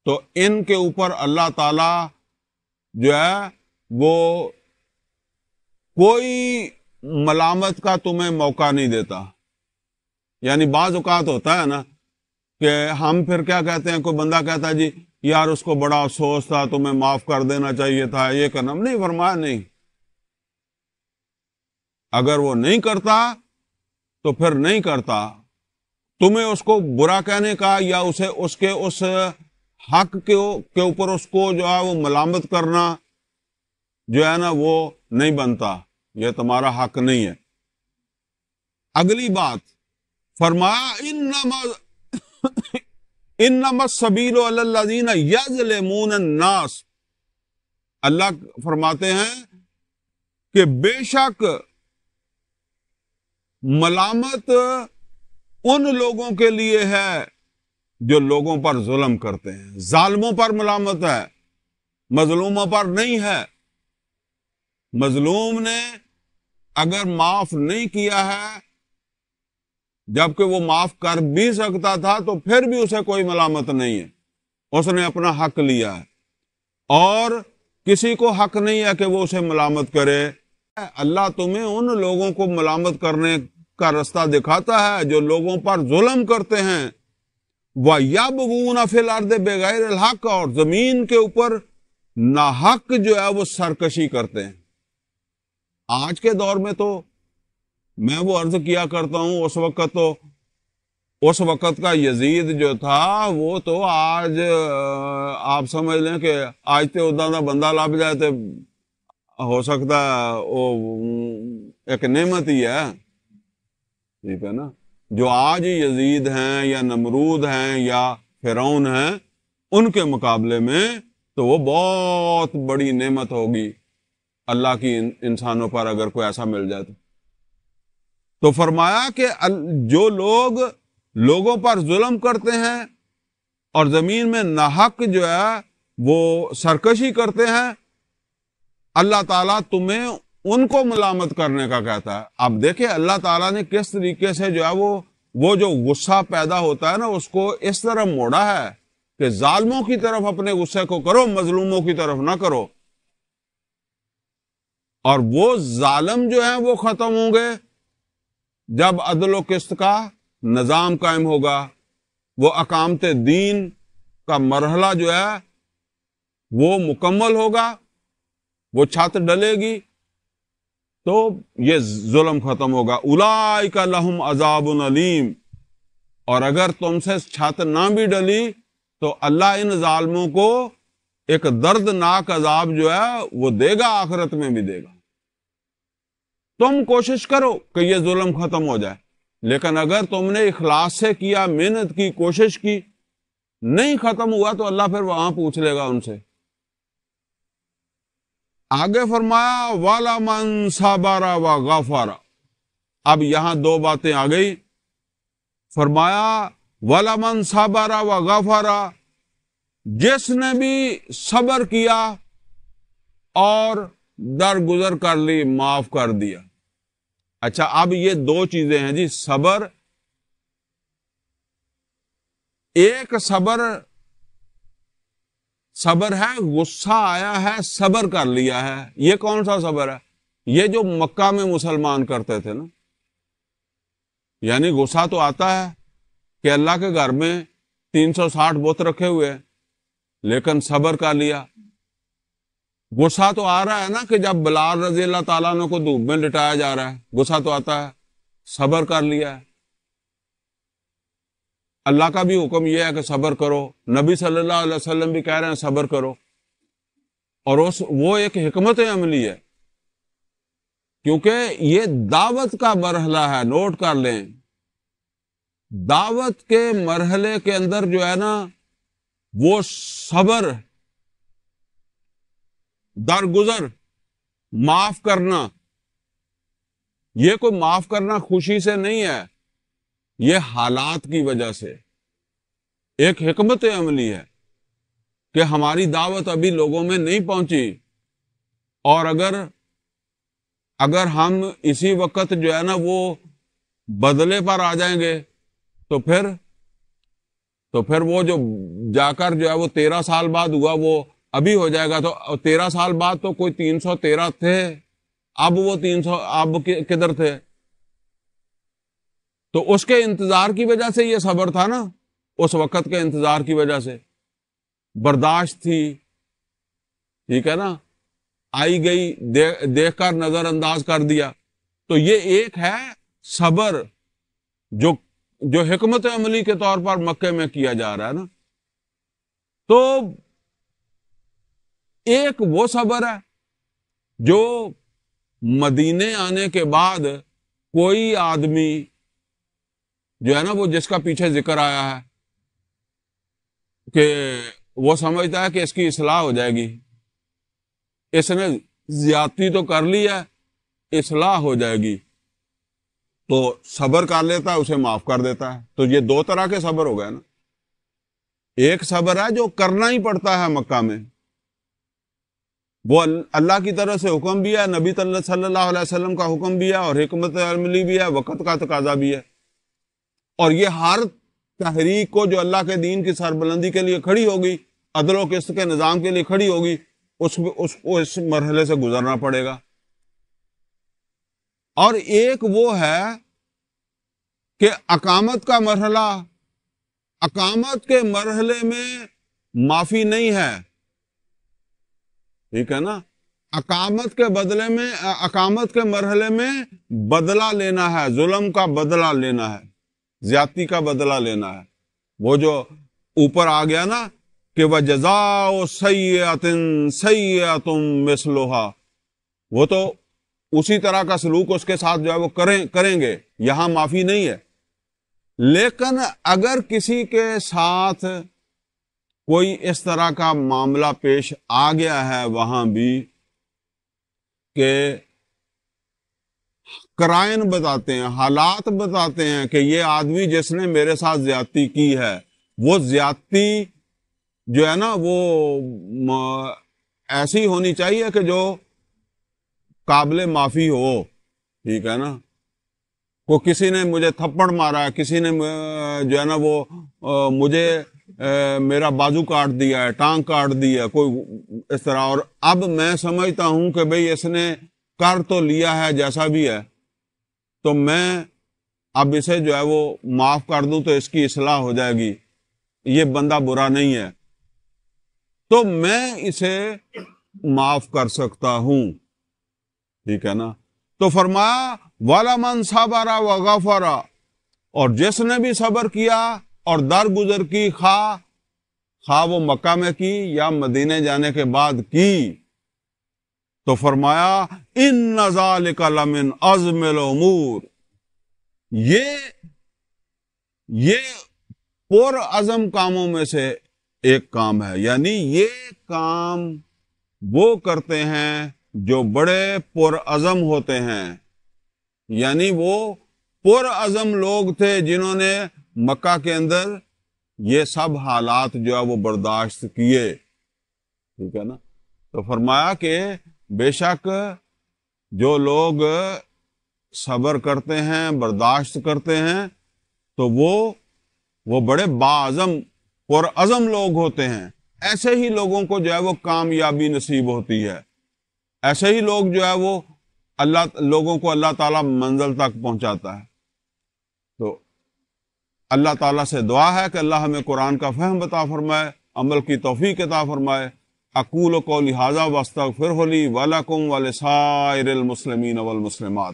تو ان کے اوپر اللہ تعالی جو ہے وہ کوئی ملامت کا تمہیں موقع نہیں دیتا۔ یعنی بعض اوقات ہوتا ہے نا کہ ہم پھر کیا کہتے ہیں، کوئی بندہ کہتا ہے جی یار اس کو بڑا افسوس تھا، تمہیں معاف کر دینا چاہیے تھا، یہ کرنا نہیں، فرمایا نہیں، اگر وہ نہیں کرتا تو پھر نہیں کرتا، تمہیں اس کو برا کہنے کا یا اسے اس حق کے اوپر اس کو جو ہے وہ ملامت کرنا جو ہے نا وہ نہیں بنتا، یہ تمہارا حق نہیں ہے۔ اگلی بات فرمایا انما السبیل علی الذین یظلمون الناس، اللہ فرماتے ہیں کہ بے شک ملامت ان لوگوں کے لیے ہے جو لوگوں پر ظلم کرتے ہیں، ظالموں پر ملامت ہے، مظلوموں پر نہیں ہے۔ مظلوم نے اگر معاف نہیں کیا ہے جبکہ وہ معاف کر بھی سکتا تھا تو پھر بھی اسے کوئی ملامت نہیں ہے، اس نے اپنا حق لیا ہے، اور کسی کو حق نہیں ہے کہ وہ اسے ملامت کرے۔ اللہ تمہیں ان لوگوں کو ملامت کرنے کا رستہ دکھاتا ہے جو لوگوں پر ظلم کرتے ہیں، وَيَبْغُونَ فِي الْأَرْضِ بِغَيْرِ الْحَقِّ، اور زمین کے اوپر ناحق جو ہے وہ سرکشی کرتے ہیں۔ آج کے دور میں تو میں وہ عرض کیا کرتا ہوں، اس وقت کا یزید جو تھا وہ تو آج آپ سمجھ لیں کہ آج تے ادا دا بندہ لب جائے تو ہو سکتا وہ ایک نعمت ہی ہے، ٹھیک ہے نا۔ جو آج یزید ہیں یا نمرود ہیں یا فرعون ہیں، ان کے مقابلے میں تو وہ بہت بڑی نعمت ہوگی اللہ کی انسانوں پر اگر کوئی ایسا مل جائے تو فرمایا کہ جو لوگ لوگوں پر ظلم کرتے ہیں اور زمین میں ناحق جو ہے وہ سرکشی کرتے ہیں، اللہ تعالیٰ تمہیں ان کو ملامت کرنے کا کہتا ہے۔ اب دیکھیں اللہ تعالیٰ نے کس طریقے سے جو ہے وہ جو غصہ پیدا ہوتا ہے نا اس کو اس طرح موڑا ہے کہ ظالموں کی طرف اپنے غصے کو کرو، مظلوموں کی طرف نہ کرو، اور وہ ظالم جو ہیں وہ ختم ہوں گے جب عدل و قسط کا نظام قائم ہوگا، وہ اقامت دین کا مرحلہ جو ہے وہ مکمل ہوگا، وہ چھت ڈلے گی تو یہ ظلم ختم ہوگا۔ اولئک لہم عذاب علیم، اور اگر تم سے چھت نہ بھی ڈلی تو اللہ ان ظالموں کو ایک دردناک عذاب جو ہے وہ دے گا، آخرت میں بھی دے گا۔ تم کوشش کرو کہ یہ ظلم ختم ہو جائے، لیکن اگر تم نے اخلاص سے کیا، محنت کی، کوشش کی، نہیں ختم ہوا تو اللہ پھر وہاں پوچھ لے گا ان سے۔ آگے فرمایا وَلَمَنْ صَبَرَ وَغَفَرَ، اب یہاں دو باتیں آ گئی۔ فرمایا وَلَمَنْ صَبَرَ وَغَفَرَ، جس نے بھی صبر کیا اور درگزر کر لی، معاف کر دیا۔ اچھا اب یہ دو چیزیں ہیں جی، صبر، ایک صبر ہے غصہ آیا ہے صبر کر لیا ہے، یہ کون سا صبر ہے؟ یہ جو مکہ میں مسلمان کرتے تھے نا، یعنی غصہ تو آتا ہے کہ اللہ کے گھر میں 360 بت رکھے ہوئے ہیں، لیکن صبر کر لیا۔ غصہ تو آ رہا ہے نا کہ جب بلال رضی اللہ تعالیٰ عنہ کو دھوپ میں لٹایا جا رہا ہے، غصہ تو آتا ہے، صبر کر لیا ہے۔ اللہ کا بھی حکم یہ ہے کہ صبر کرو، نبی صلی اللہ علیہ وسلم بھی کہہ رہے ہیں صبر کرو، اور وہ ایک حکمت عملی ہے، کیونکہ یہ دعوت کا مرحلہ ہے۔ نوٹ کر لیں، دعوت کے مرحلے کے اندر جو ہے نا وہ صبر، درگزر، معاف کرنا، یہ کوئی معاف کرنا خوشی سے نہیں ہے، یہ حالات کی وجہ سے ایک حکمت عملی ہے کہ ہماری دعوت ابھی لوگوں میں نہیں پہنچی، اور اگر ہم اسی وقت جو ہے نا وہ بدلے پر آ جائیں گے تو پھر وہ جو جا کر جو ہے وہ 13 سال بعد ہوا وہ ابھی ہو جائے گا، تو 13 سال بعد تو کوئی 313 تھے، اب وہ 300 اب کدھر تھے؟ تو اس کے انتظار کی وجہ سے یہ صبر تھا نا، اس وقت کے انتظار کی وجہ سے برداشت تھی، ٹھیک ہے نا، آئی گئی دیکھ کر نظر انداز کر دیا۔ تو یہ ایک ہے صبر جو حکمت عملی کے طور پر مکے میں کیا جا رہا ہے نا۔ تو ایک وہ صبر ہے جو مدینے آنے کے بعد کوئی آدمی جو ہے نا وہ جس کا پیچھے ذکر آیا ہے کہ وہ سمجھتا ہے کہ اس کی اصلاح ہو جائے گی، اس نے زیادتی تو کر لی ہے، اصلاح ہو جائے گی، تو صبر کر لیتا ہے، اسے معاف کر دیتا ہے۔ تو یہ دو طرح کے صبر ہو گئے نا۔ ایک صبر ہے جو کرنا ہی پڑتا ہے مکہ میں، وہ اللہ کی طرف سے حکم بھی ہے، نبی صلی اللہ علیہ وسلم کا حکم بھی ہے، اور حکمت عملی بھی ہے، وقت کا تقاضا بھی ہے، اور یہ ہر تحریک کو جو اللہ کے دین کی سربلندی کے لیے کھڑی ہوگی، عدل و قسط کے نظام کے لیے کھڑی ہوگی، اس کو اس مرحلے سے گزرنا پڑے گا۔ اور ایک وہ ہے کہ اقامت کا مرحلہ، اقامت کے مرحلے میں معافی نہیں ہے، ٹھیک ہے نا، اقامت کے بدلے میں، اقامت کے مرحلے میں بدلہ لینا ہے، ظلم کا بدلہ لینا ہے، زیادتی کا بدلہ لینا ہے۔ وہ جو اوپر آ گیا نا کہ وَجَزَاءُ سَیِّئَةٍ سَیِّئَةٌ مِثْلُهَا، وہ تو اسی طرح کا سلوک اس کے ساتھ جو ہے وہ کریں گے، یہاں معافی نہیں ہے۔ لیکن اگر کسی کے ساتھ کوئی اس طرح کا معاملہ پیش آ گیا ہے وہاں بھی کہ قرائن بتاتے ہیں، حالات بتاتے ہیں کہ یہ آدمی جس نے میرے ساتھ زیادتی کی ہے، وہ زیادتی جو ہے نا وہ ایسی ہونی چاہیے کہ جو قابل معافی ہو، ٹھیک ہے نا۔ کو کسی نے مجھے تھپڑ مارا، کسی نے جو ہے نا وہ مجھے میرا بازو کاٹ دیا ہے، ٹانگ کاٹ دی ہے، کوئی اس طرح، اور اب میں سمجھتا ہوں کہ بھئی اس نے کر تو لیا ہے جیسا بھی ہے، تو میں اب اسے جو ہے وہ معاف کر دوں تو اس کی اصلاح ہو جائے گی، یہ بندہ برا نہیں ہے، تو میں اسے معاف کر سکتا ہوں، ٹھیک ہے نا۔ تو فرمایا وَلَمَنْ صَبَرَ وَغَفَرَ، اور جس نے بھی صبر کیا اور درگزر کی، خواہ وہ مکہ میں کی یا مدینے جانے کے بعد کی، تو فرمایا إِنَّ ذَلِكَ لَمِنْ عَزْمِ الْأُمُورِ، یہ پر عزم کاموں میں سے ایک کام ہے، یعنی یہ کام وہ کرتے ہیں جو بڑے پر عزم ہوتے ہیں، یعنی وہ پر عزم لوگ تھے جنہوں نے مکہ کے اندر یہ سب حالات جو ہے وہ برداشت کیے، ٹھیک ہے نا۔ تو فرمایا کہ بے شک جو لوگ صبر کرتے ہیں، برداشت کرتے ہیں، تو وہ بڑے باعزم پر عزم لوگ ہوتے ہیں، ایسے ہی لوگوں کو جو ہے وہ کامیابی نصیب ہوتی ہے، ایسے ہی لوگ جو ہے وہ لوگوں کو اللہ تعالیٰ منزل تک پہنچاتا ہے۔ تو اللہ تعالیٰ سے دعا ہے کہ اللہ ہمیں قرآن کا فہم عطا فرمائے، عمل کی توفیق عطا فرمائے۔ اقول قولی ھذا واستغفرہ لی ولکم ولسائر المسلمین والمسلمات۔